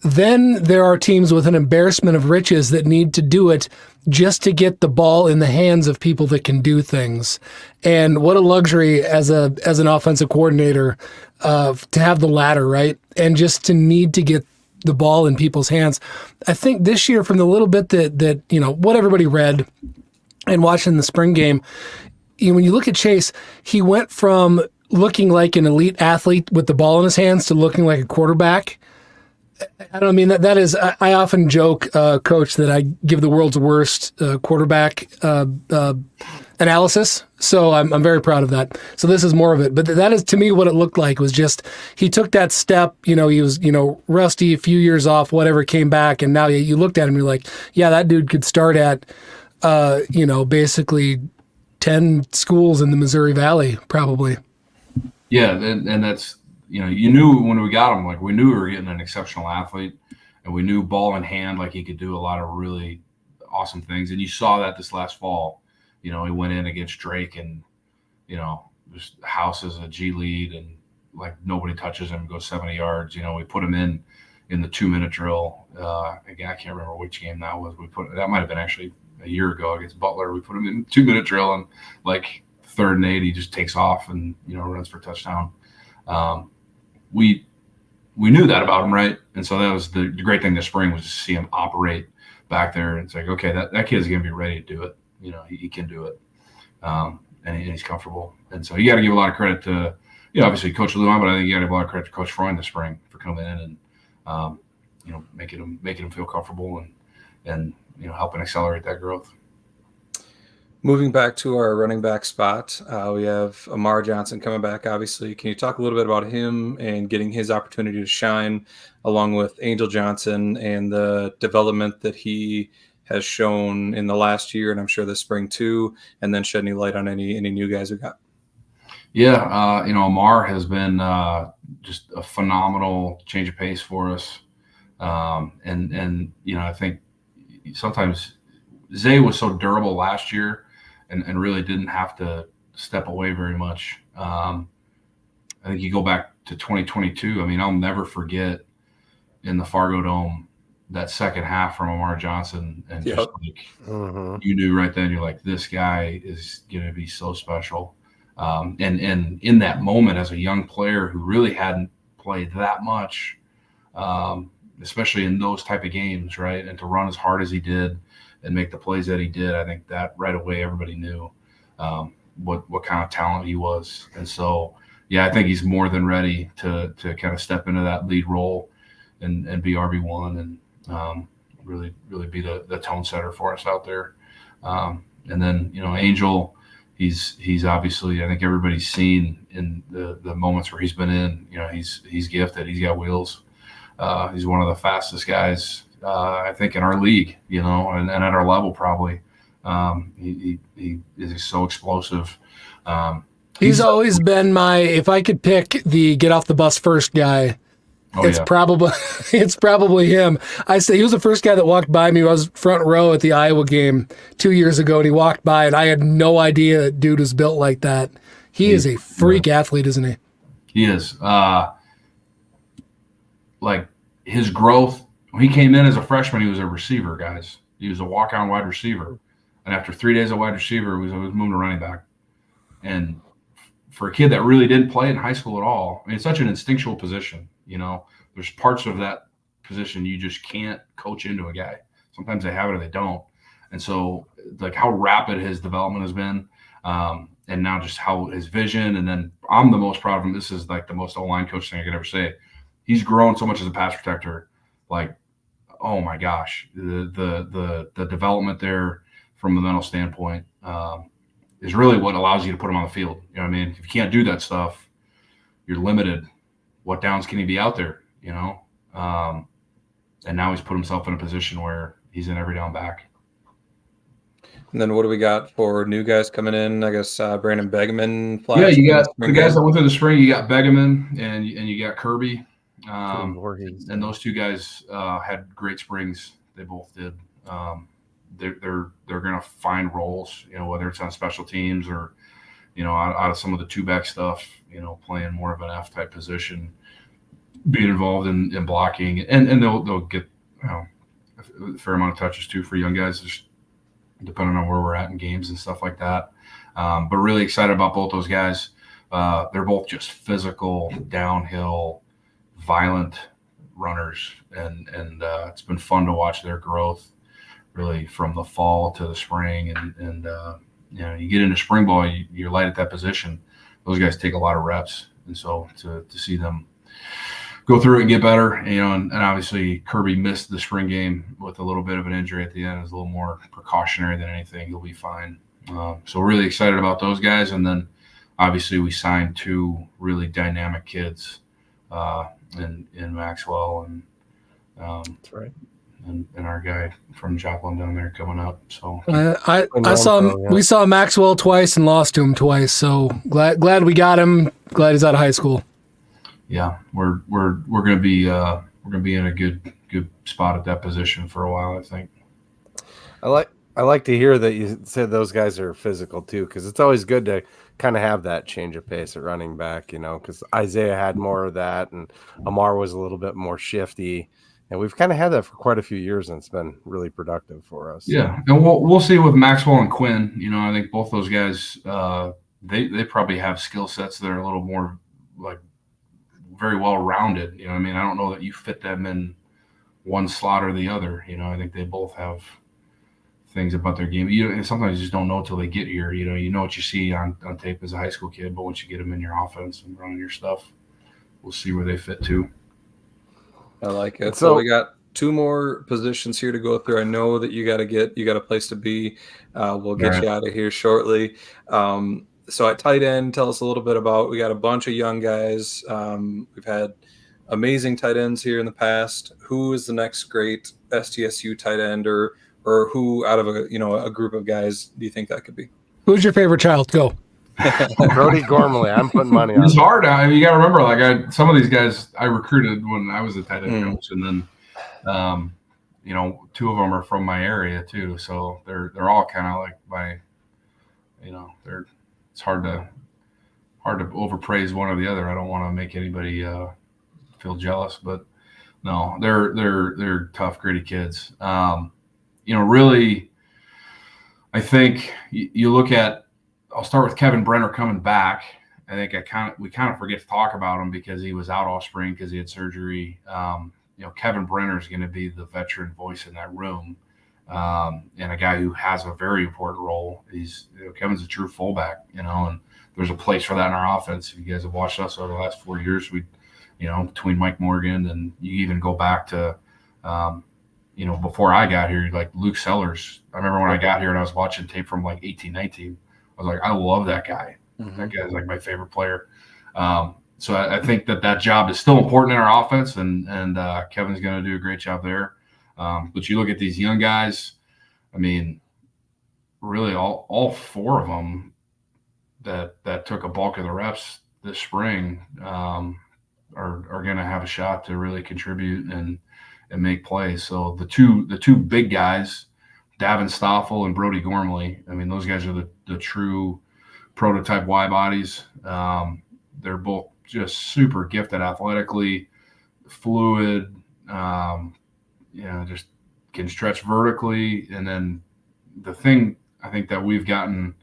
Then there are teams with an embarrassment of riches that need to do it just to get the ball in the hands of people that can do things. And what a luxury as an offensive coordinator to have the latter, right? And just to need to get the ball in people's hands. I think this year, from the little bit that what everybody read and watching the spring game, when you look at Chase, he went from looking like an elite athlete with the ball in his hands to looking like a quarterback. I don't mean that is, I often joke, Coach, that I give the world's worst quarterback analysis. So I'm very proud of that. So this is more of it. But that is, to me, what it looked like was just, he took that step, he was, rusty, a few years off, whatever, came back. And now you looked at him, you're like, yeah, that dude could start at, basically 10 schools in the Missouri Valley, probably. Yeah. And that's, you knew when we got him, like we knew we were getting an exceptional athlete, and we knew ball in hand, like he could do a lot of really awesome things. And you saw that this last fall. He went in against Drake and, just houses a G lead and like nobody touches him, goes 70 yards. We put him in the 2-minute drill. Again, I can't remember which game that was. That might have been actually a year ago against Butler. We put him in 2-minute drill and like 3rd and 8, he just takes off and, runs for a touchdown. We knew that about him, right? And so that was the great thing this spring, was to see him operate back there. And it's like, okay, that kid's going to be ready to do it. He can do it. And he's comfortable. And so you got to give a lot of credit to, obviously Coach Luan, but I think you got to give a lot of credit to Coach Freund this spring for coming in and, making him feel comfortable and helping accelerate that growth. Moving back to our running back spot, we have Amar Johnson coming back, obviously. Can you talk a little bit about him and getting his opportunity to shine, along with Angel Johnson, and the development that he has shown in the last year, and I'm sure this spring too, and then shed any light on any new guys we got? Yeah, Amar has been just a phenomenal change of pace for us. And I think sometimes Zay was so durable last year, and really didn't have to step away very much. I think you go back to 2022. I mean, I'll never forget in the Fargo Dome that second half from Amar Johnson, and just like you knew right then, you're like, this guy is going to be so special. And in that moment, as a young player who really hadn't played that much, especially in those type of games, right, and to run as hard as he did and make the plays that he did, I think that right away everybody knew what kind of talent he was. And so, yeah, I think he's more than ready to kind of step into that lead role and be RB1 and really be the tone setter for us out there. And then, Angel, he's obviously, I think everybody's seen in the moments where he's been in, he's gifted. He's got wheels. He's one of the fastest guys I think, in our league, and at our level probably. He is so explosive. He's always been if I could pick the get off the bus first guy, it's probably him. I say he was the first guy that walked by me. I was front row at the Iowa game 2 years ago, and he walked by, and I had no idea that dude was built like that. He is a freak athlete, isn't he? He is. Like his growth, when he came in as a freshman, he was a receiver, guys. He was a walk-on wide receiver. And after 3 days of wide receiver, he was moving to running back. And for a kid that really didn't play in high school at all, I mean, it's such an instinctual position. There's parts of that position you just can't coach into a guy. Sometimes they have it or they don't. And so, like, how rapid his development has been, and now just how his vision. And then I'm the most proud of him. This is like the most O-line coach thing I could ever say. He's grown so much as a pass protector. Like, oh my gosh, the development there from the mental standpoint is really what allows you to put him on the field. You know what I mean? If you can't do that stuff, you're limited. What downs can he be out there? And now he's put himself in a position where he's in every down back. And then what do we got for new guys coming in? I guess Brandon Begeman. Yeah, you got the guys that went through the spring. You got Begeman and you got Kirby. And those two guys had great springs. They both did. They're going to find roles, whether it's on special teams or, out of some of the two-back stuff, playing more of an F type position, being involved in blocking, and they'll get a fair amount of touches too for young guys, just depending on where we're at in games and stuff like that. But really excited about both those guys. They're both just physical, downhill, violent runners, and it's been fun to watch their growth really from the fall to the spring. And you get into spring ball, you're light at that position. Those guys take a lot of reps, and so to see them go through it and get better, and obviously Kirby missed the spring game with a little bit of an injury at the end. It was a little more precautionary than anything. He'll be fine. So really excited about those guys. And then obviously we signed two really dynamic kids in Maxwell and that's right. And our guy from Joplin down there coming up. So we saw Maxwell twice and lost to him twice. So glad we got him. Glad he's out of high school. Yeah, we're gonna be in a good spot at that position for a while, I think. I like to hear that you said those guys are physical too, because it's always good to kind of have that change of pace at running back, because Isaiah had more of that and Amar was a little bit more shifty. And we've kind of had that for quite a few years, and it's been really productive for us. Yeah, and we'll see with Maxwell and Quinn. I think both those guys, they probably have skill sets that are a little more like very well rounded. I mean, I don't know that you fit them in one slot or the other. I think they both have things about their game. And sometimes you just don't know until they get here. You know what you see on tape as a high school kid, but once you get them in your offense and running your stuff, we'll see where they fit too. I like it. So we got two more positions here to go through. I know that you got a place to be. We'll get you out of here shortly. So at tight end, tell us a little bit about, we got a bunch of young guys. We've had amazing tight ends here in the past. Who is the next great SDSU tight end, or who out of a group of guys do you think that could be? Who's your favorite child? Go. Brody Gormley. I'm putting money on. It's hard. You got to remember, some of these guys I recruited when I was a tight end coach, and then, two of them are from my area too. So they're all kind of like my, it's hard to overpraise one or the other. I don't want to make anybody feel jealous, but no, they're tough, gritty kids. Really, I think you look at. I'll start with Kevin Brenner coming back. I think we kind of forget to talk about him because he was out all spring because he had surgery. Kevin Brenner is going to be the veteran voice in that room, and a guy who has a very important role. Kevin's a true fullback, and there's a place for that in our offense. If you guys have watched us over the last 4 years, between Mike Morgan and you even go back to, before I got here, like Luke Sellers. I remember when I got here and I was watching tape from like 18-19. I was like, I love that guy. Mm-hmm. That guy's like my favorite player. So I think that job is still important in our offense, and Kevin's going to do a great job there. But you look at these young guys, I mean, really all four of them that took a bulk of the reps this spring are going to have a shot to really contribute and make plays. So the two big guys, Davin Stoffel and Brody Gormley, I mean, those guys are the true prototype Y bodies. They're both just super gifted athletically, fluid, just can stretch vertically. And then the thing I think that we've gotten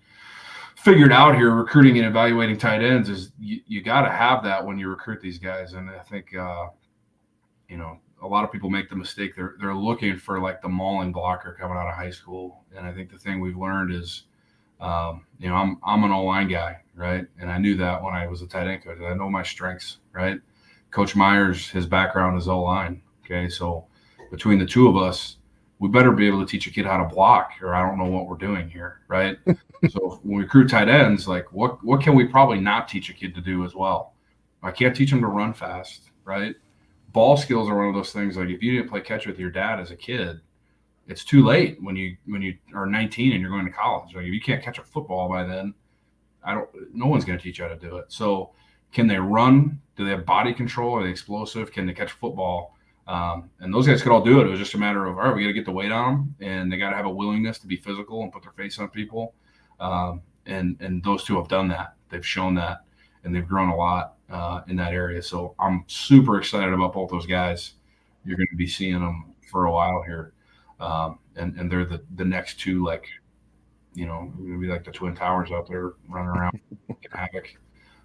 figured out here recruiting and evaluating tight ends is you got to have that when you recruit these guys. And I think, a lot of people make the mistake. They're looking for like the mauling blocker coming out of high school. And I think the thing we've learned is, I'm an O-line guy, right? And I knew that when I was a tight end coach. I know my strengths, right? Coach Myers, his background is O-line. Okay. So between the two of us, we better be able to teach a kid how to block, or I don't know what we're doing here, right? So when we recruit tight ends, like what can we probably not teach a kid to do as well? I can't teach them to run fast, right? Ball skills are one of those things. Like if you didn't play catch with your dad as a kid, it's too late when you are 19 and you're going to college. Like if you can't catch a football by then, no one's going to teach you how to do it. So can they run? Do they have body control? Are they explosive? Can they catch football? And those guys could all do it. It was just a matter of, all right, we got to get the weight on them, and they got to have a willingness to be physical and put their face on people. And those two have done that. They've shown that, and they've grown a lot in that area. So I'm super excited about both those guys. You're going to be seeing them for a while here. And they're the next two, like, going to be like the Twin Towers out there running around making havoc.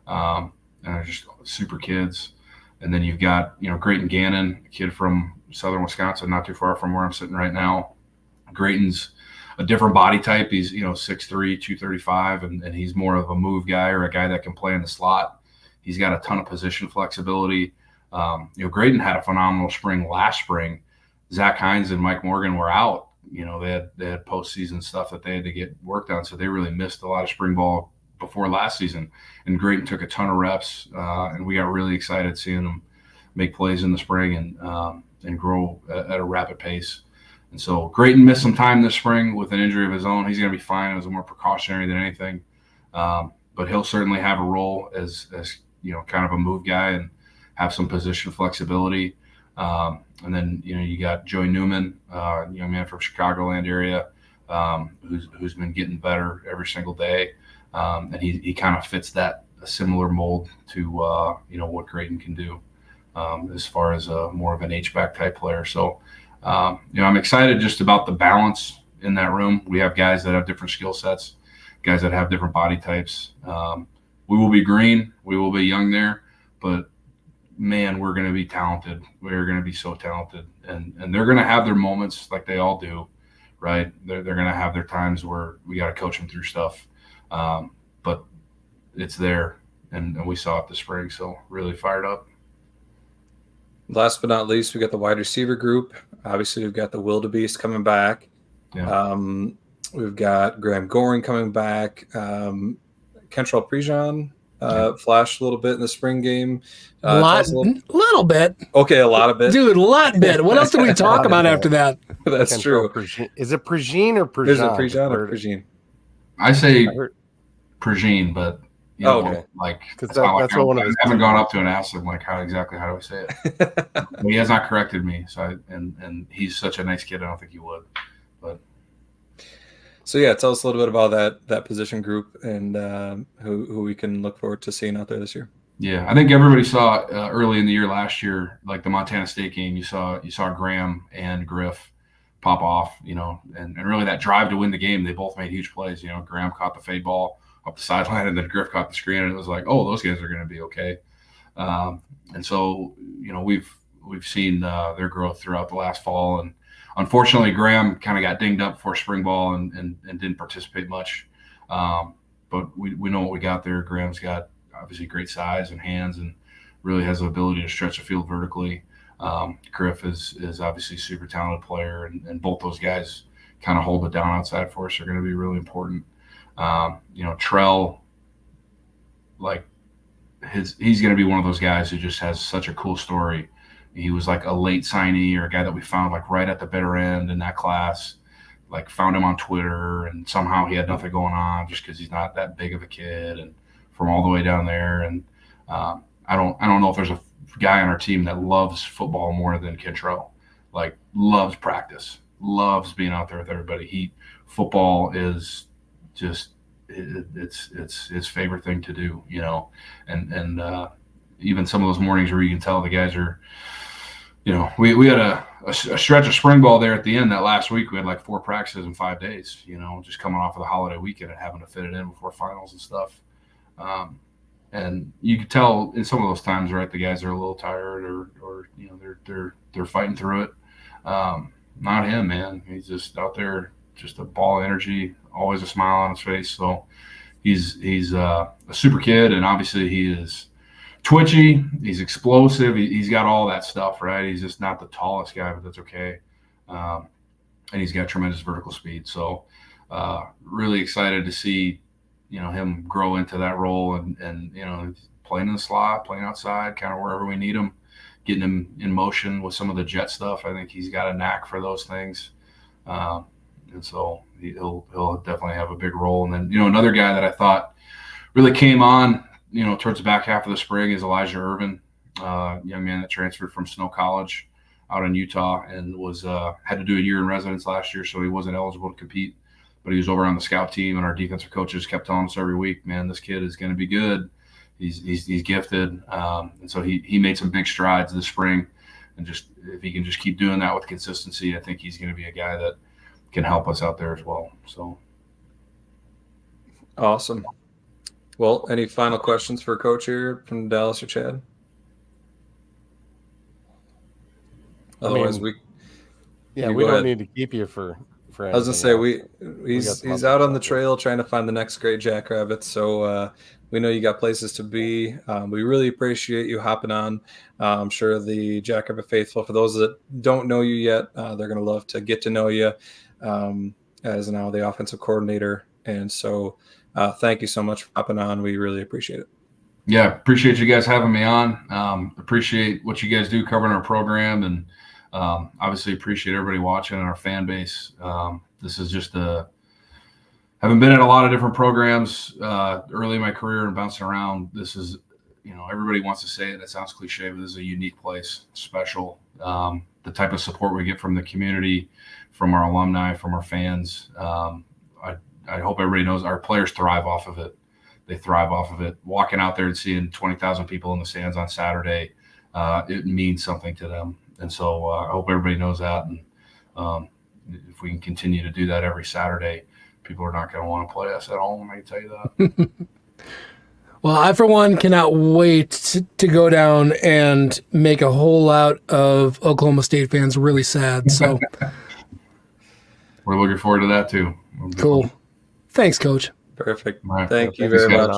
And they're just super kids. And then you've got, Grayton Gannon, a kid from southern Wisconsin, not too far from where I'm sitting right now. Grayton's a different body type. He's, 6'3", 235, and he's more of a move guy, or a guy that can play in the slot. He's got a ton of position flexibility. Grayton had a phenomenal spring last spring. Zach Hines and Mike Morgan were out. They had postseason stuff that they had to get worked on, so they really missed a lot of spring ball before last season. And Grayton took a ton of reps, and we got really excited seeing him make plays in the spring and grow at a rapid pace. And so Grayton missed some time this spring with an injury of his own. He's going to be fine. It was more precautionary than anything, but he'll certainly have a role as kind of a move guy and have some position flexibility. And then, you got Joey Newman, young man from Chicagoland area, who's been getting better every single day. And he kind of fits a similar mold to, what Grayton can do as far as more of an H-back type player. So, I'm excited just about the balance in that room. We have guys that have different skill sets, guys that have different body types. We will be green. We will be young there, but man, we're going to be talented. We're going to be so talented, and they're going to have their moments like they all do, right? They're going to have their times where we got to coach them through stuff. But it's there, and we saw it this spring, so really fired up. Last but not least, we got the wide receiver group. Obviously, we've got the wildebeest coming back. Yeah. We've got Graham Goring coming back. Kentrell Prejean flashed a little bit in the spring game. Little bit. Okay, a lot of it. Dude, a lot bit. What else did we talk about after that? That's true. Is it Prejean or Prejean? Is it Prejean or Prejean? I say Prejean, but okay. Like that's what one of his. I haven't gone up to and asked him like how do I say it. He has not corrected me, so and he's such a nice kid. I don't think he would. But so yeah, tell us a little bit about that position group and who we can look forward to seeing out there this year. Yeah, I think everybody saw early in the year last year, like the Montana State game. You saw Graham and Griff pop off, and really that drive to win the game. They both made huge plays. Graham caught the fade ball up the sideline, and then Griff caught the screen, and it was like, oh, those guys are going to be okay. And so, we've seen their growth throughout the last fall, and unfortunately, Graham kind of got dinged up before spring ball and didn't participate much. But we know what we got there. Graham's got obviously great size and hands, and really has the ability to stretch the field vertically. Griff is obviously a super talented player, and both those guys kind of hold it down outside for us are going to be really important. Trell, like he's going to be one of those guys who just has such a cool story He was like a late signee or a guy that we found like right at the bitter end in that class. Like found him on Twitter, and somehow he had nothing going on just because he's not that big of a kid, and from all the way down there. And I don't know if there's a guy on our team that loves football more than Kentrell. Like loves practice, loves being out there with everybody. Football is just it's his favorite thing to do, you know. And even some of those mornings where you can tell the guys are, you know, we had a stretch of spring ball there at the end that last week. We had like 4 practices in 5 days, you know, just coming off of the holiday weekend and having to fit it in before finals and stuff. And you could tell in some of those times, right, the guys are a little tired or you know, they're fighting through it. Not him, man. He's just out there, just a ball of energy, always a smile on his face. So he's a super kid, and obviously he is twitchy. He's explosive. He's got all that stuff, right? He's just not the tallest guy, but that's okay. And he's got tremendous vertical speed. So really excited to see, you know, him grow into that role and you know, playing in the slot, playing outside, kind of wherever we need him, getting him in motion with some of the jet stuff. I think he's got a knack for those things. And so he'll definitely have a big role. And then, you know, another guy that I thought really came on, you know, towards the back half of the spring is Elijah Irvin, young man that transferred from Snow College out in Utah and was had to do a year in residence last year, so he wasn't eligible to compete. But he was over on the scout team, and our defensive coaches kept telling us every week, man, this kid is going to be good. He's gifted, and so he made some big strides this spring. And just if he can just keep doing that with consistency, I think he's going to be a guy that can help us out there as well. So awesome. Well, any final questions for Coach here from Dallas or Chad? Otherwise, we don't need to keep you for I was gonna say he's out on the trail trying to find the next great Jackrabbit. So we know you got places to be. We really appreciate you hopping on. I'm sure the Jackrabbit faithful, for those that don't know you yet, they're gonna love to get to know you as now the offensive coordinator. And so thank you so much for hopping on. We really appreciate it. Yeah, appreciate you guys having me on. Appreciate what you guys do covering our program, and obviously appreciate everybody watching and our fan base. This is just having been at a lot of different programs early in my career and bouncing around. This is, you know, everybody wants to say it. It sounds cliche, but this is a unique place, special. The type of support we get from the community, from our alumni, from our fans. I hope everybody knows our players thrive off of it. They thrive off of it. Walking out there and seeing 20,000 people in the stands on Saturday, it means something to them. And so I hope everybody knows that. And if we can continue to do that every Saturday, people are not going to want to play us at home. I can tell you that. Well, I, for one, cannot wait to go down and make a whole lot of Oklahoma State fans really sad. So we're looking forward to that too. Cool. Thanks, Coach. Perfect. Right. Thank you very much.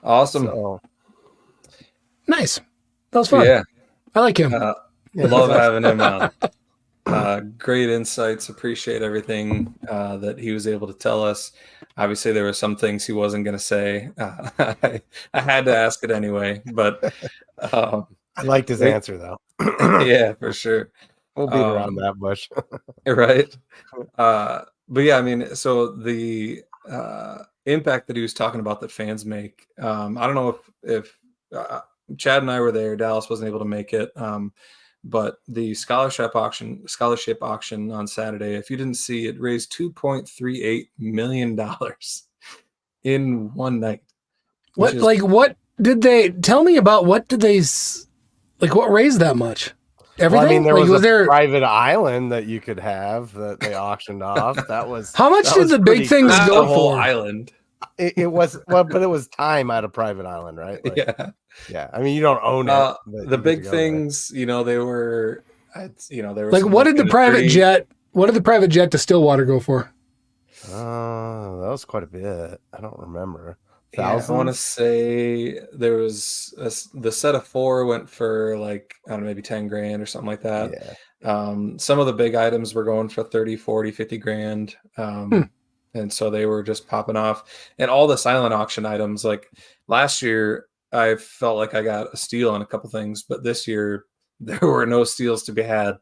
Awesome. So, nice. That was fun. Yeah. I like him. Love having him on. Great insights. Appreciate everything that he was able to tell us. Obviously, there were some things he wasn't going to say. I had to ask it anyway, but I liked his answer, though. Yeah, for sure. We'll beat around that bush. Right. But yeah, I mean, so the impact that he was talking about that fans make, I don't know if Chad and I were there. Dallas wasn't able to make it. But the scholarship auction on Saturday, if you didn't see it, raised $2.38 million in one night. What did they tell me about? What did they what raised that much? Everything? Well, I mean, there was a private island that you could have that they auctioned off. That was how much did the big things go the whole for? Island. It was but it was time at a private island, right? Yeah. I mean, you don't own it. The big things, they were, they were what did the private jet? What did the private jet to Stillwater go for? That was quite a bit. I don't remember. Yeah, I want to say there was the set of 4 went for I don't know, maybe 10 grand or something like that. Yeah. Some of the big items were going for 30, 40, 50 grand. And so they were just popping off, and all the silent auction items, like last year, I felt like I got a steal on a couple things, but this year there were no steals to be had.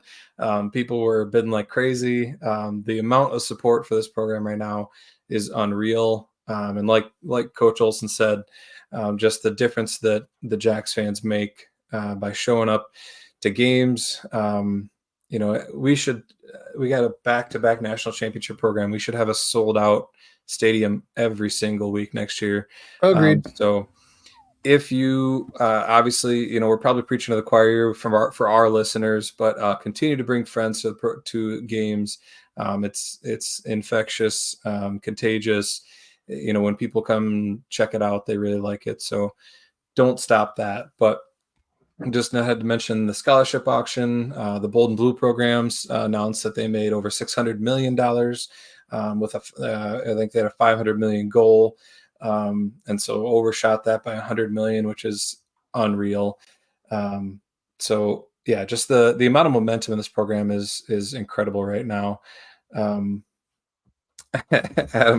People were bidding like crazy. The amount of support for this program right now is unreal. And like Coach Olson said, just the difference that the Jacks fans make by showing up to games. We got a back-to-back national championship program. We should have a sold-out stadium every single week next year. Agreed. So if you obviously, we're probably preaching to the choir for our listeners, but continue to bring friends to games. It's infectious, contagious. When people come check it out, they really like it. So don't stop that. But just had to mention the scholarship auction. The Bold and Blue programs announced that they made over $600 million with I think they had a $500 million goal. And so overshot that by 100 million, which is unreal. So yeah, just the amount of momentum in this program is incredible right now. Adam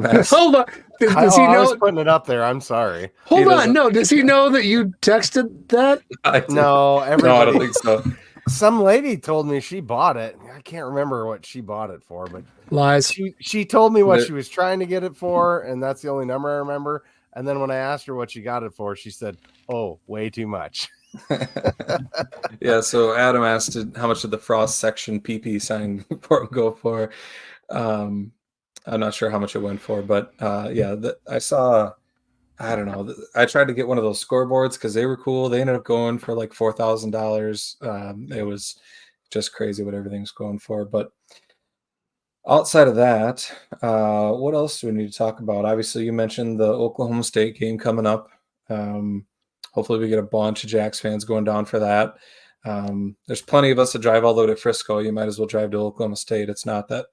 asked, Hold on. Does he I know? was putting it up there. I'm sorry. Hold on. No, does he know that you texted that? No, I everybody. don't think so. Some lady told me she bought it. I can't remember what she bought it for, but Lies. she told me what she was trying to get it for, and that's the only number I remember. And then when I asked her what she got it for, she said, "Oh, way too much." Yeah. So Adam asked, how much did the Frost section PP sign go for? I'm not sure how much it went for, but I saw. I don't know. I tried to get one of those scoreboards because they were cool. They ended up going for like $4,000. It was just crazy what everything's going for. But outside of that, what else do we need to talk about? Obviously, you mentioned the Oklahoma State game coming up. Hopefully, we get a bunch of Jacks fans going down for that. There's plenty of us to drive all the way to Frisco. You might as well drive to Oklahoma State. It's not that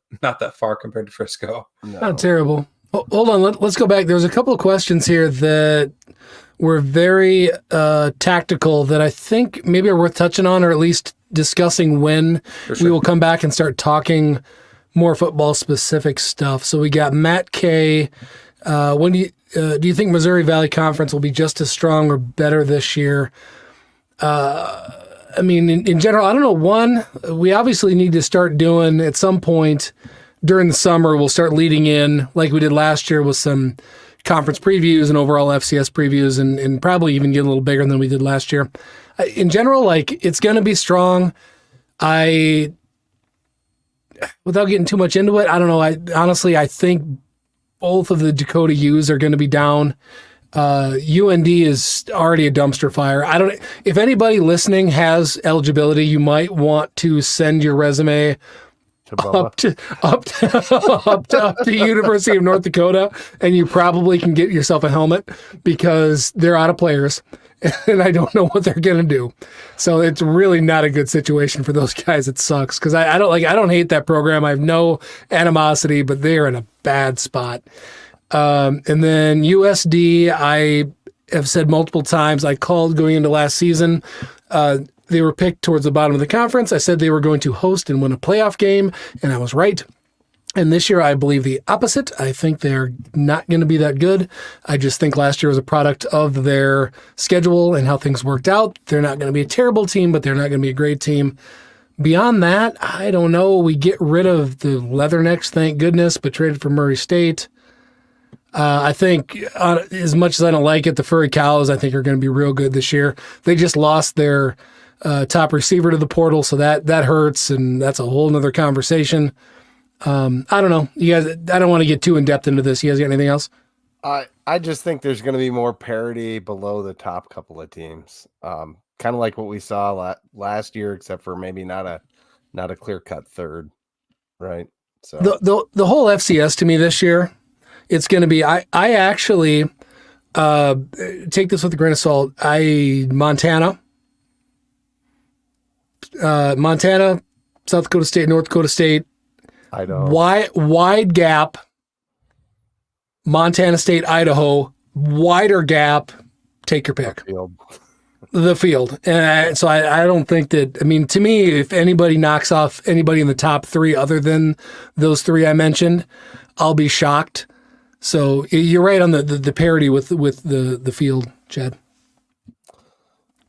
far compared to Frisco. No. Not terrible. Hold on. Let's go back. There's a couple of questions here that were very tactical that I think maybe are worth touching on, or at least discussing when we will come back and start talking more football specific stuff. So we got Matt K. When do you think Missouri Valley Conference will be just as strong or better this year? I mean, in general, I don't know. One, we obviously need to start doing at some point during the summer, we'll start leading in like we did last year with some conference previews and overall FCS previews, and probably even get a little bigger than we did last year. In general, like, it's going to be strong. Without getting too much into it, I don't know. I think both of the Dakota U's are going to be down. UND is already a dumpster fire. If anybody listening has eligibility, you might want to send your resume up to University of North Dakota, and you probably can get yourself a helmet because they're out of players, and I don't know what they're gonna do. So it's really not a good situation for those guys. It sucks because I don't hate that program. I have no animosity, but they are in a bad spot. And then USD, I have said multiple times, I called going into last season. They were picked towards the bottom of the conference. I said they were going to host and win a playoff game, and I was right. And this year, I believe the opposite. I think they're not going to be that good. I just think last year was a product of their schedule and how things worked out. They're not going to be a terrible team, but they're not going to be a great team. Beyond that, I don't know. We get rid of the Leathernecks, thank goodness, but traded for Murray State. I think as much as I don't like it, the Furry Cows, I think, are going to be real good this year. They just lost their top receiver to the portal, so that hurts, and that's a whole nother conversation. I don't know. You guys, I don't want to get too in depth into this. You guys got anything else? I just think there's going to be more parity below the top couple of teams. Kind of like what we saw last year, except for maybe not a clear-cut third, right? So the whole FCS to me this year, it's going to be. I actually take this with a grain of salt. Montana, South Dakota State, North Dakota State. I know. Wide gap. Montana State, Idaho. Wider gap. Take your pick. The field. And so I don't think that. I mean, to me, if anybody knocks off anybody in the top three other than those three I mentioned, I'll be shocked. So you're right on the parity with the field, Chad.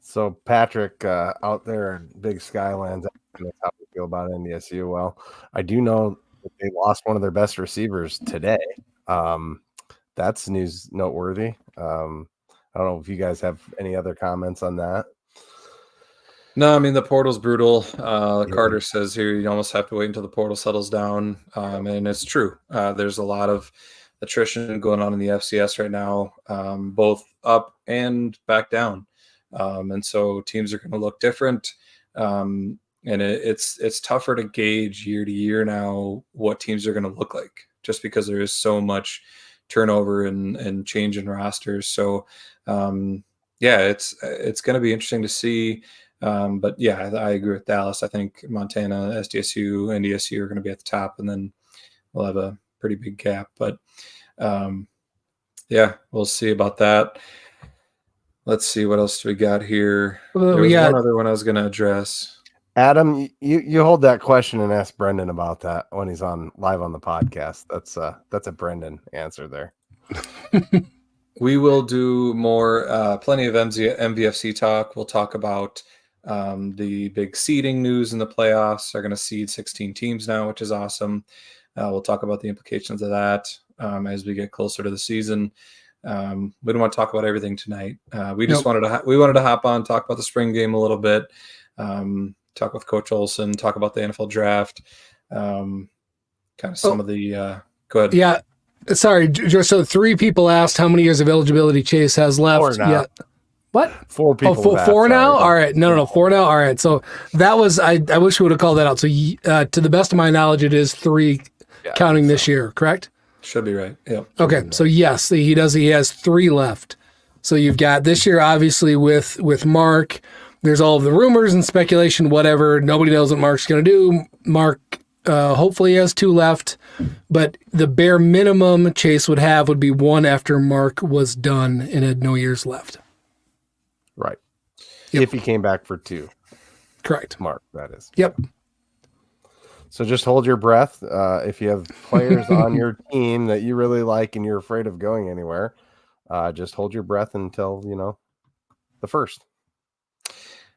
So Patrick out there in Big Skylands, asking us how we feel about NDSU. Well, I do know that they lost one of their best receivers today. That's news noteworthy. I don't know if you guys have any other comments on that. No, I mean, the portal's brutal. Carter says here you almost have to wait until the portal settles down. And it's true. There's a lot of attrition going on in the FCS right now, both up and back down. And so teams are going to look different. And it's tougher to gauge year to year now what teams are going to look like, just because there is so much turnover and change in rosters. So, it's going to be interesting to see. But yeah, I agree with Dallas. I think Montana, SDSU, NDSU are going to be at the top, and then we'll have a pretty big gap. But we'll see about that. Let's see, what else do we got here? There was one other one I was going to address. Adam, you hold that question and ask Brendan about that when he's on live on the podcast. That's a Brendan answer there. We will do more, plenty of MVFC talk. We'll talk about the big seeding news in the playoffs. They're going to seed 16 teams now, which is awesome. We'll talk about the implications of that as we get closer to the season. We don't want to talk about everything tonight. We just wanted to hop on, talk about the spring game a little bit, talk with Coach Olson, talk about the NFL draft, kind of some of the. Go ahead. Yeah, sorry. So 3 people asked how many years of eligibility Chase has left. Yeah. What? 4 people. Four now? All right. No. 4 now. All right. So that was, I wish we would have called that out. So to the best of my knowledge, it is 3 counting this year, correct? Should be right. Yep. Okay. So yes, he does. He has 3 left. So you've got this year, obviously, with Mark. There's all of the rumors and speculation, whatever. Nobody knows what Mark's going to do. Mark hopefully has 2 left, but the bare minimum Chase would have would be 1 after Mark was done and had no years left. Right. Yep. If he came back for 2. Correct. Mark, that is. Yep. So just hold your breath. If you have players on your team that you really like and you're afraid of going anywhere, just hold your breath until, the first.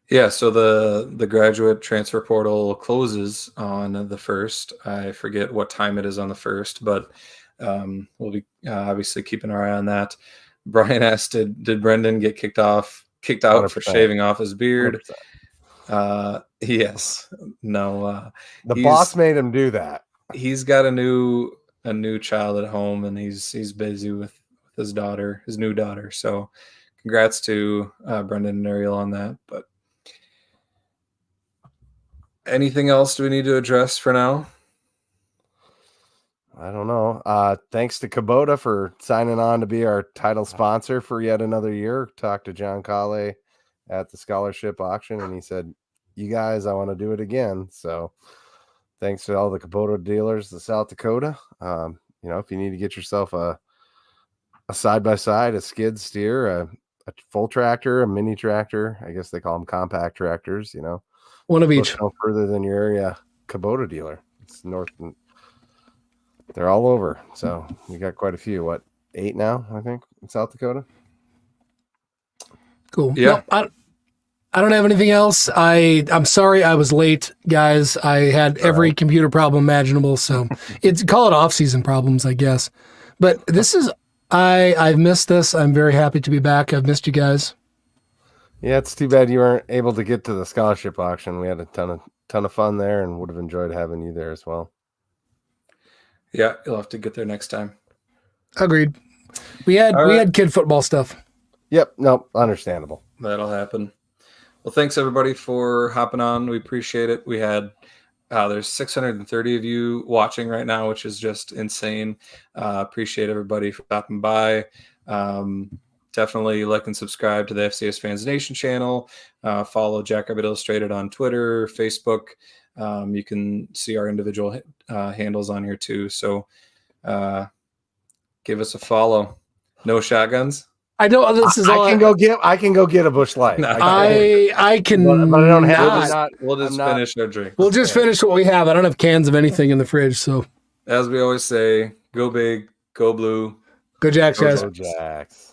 Yeah, so the graduate transfer portal closes on the 1st. I forget what time it is on the 1st, but we'll be obviously keeping our eye on that. Brian asked, did Brendan get kicked out 100%. For shaving off his beard? 100%. Yes. No. The boss made him do that. He's got a new child at home, and he's busy with his new daughter. So congrats to Brendan and Ariel on that. But anything else do we need to address for now? I don't know. Thanks to Kubota for signing on to be our title sponsor for yet another year. Talked to John Cawley at the scholarship auction, and he said, you guys, I want to do it again. So thanks to all the Kubota dealers in South Dakota. If you need to get yourself a side-by-side, a skid steer, a full tractor, a mini tractor, I guess they call them compact tractors, one of each. No further than your area Kubota dealer. It's north. They're all over. So we got quite a few. What, 8 now, I think, in South Dakota? Cool. Yeah. No, I don't have anything else. I'm sorry I was late, guys. I had every computer problem imaginable. So call it off-season problems, I guess. But this is, I've missed this. I'm very happy to be back. I've missed you guys. Yeah, it's too bad you weren't able to get to the scholarship auction. We had a ton of fun there and would have enjoyed having you there as well. Yeah, you'll have to get there next time. Agreed. We had kid football stuff. Yep. No, understandable. That'll happen. Well, thanks everybody for hopping on. We appreciate it. We had there's 630 of you watching right now, which is just insane. Appreciate everybody for stopping by. Definitely like and subscribe to the FCS Fans Nation channel. Follow Jackrabbit Illustrated on Twitter, Facebook. You can see our individual handles on here too. So give us a follow. No shotguns. I don't. This is all. I can go get a Busch Light. No. I can. But I don't have. We'll just finish our drink. We'll just finish what we have. I don't have cans of anything in the fridge. So, as we always say, go big, go blue, go Jacks, guys. Go Jacks.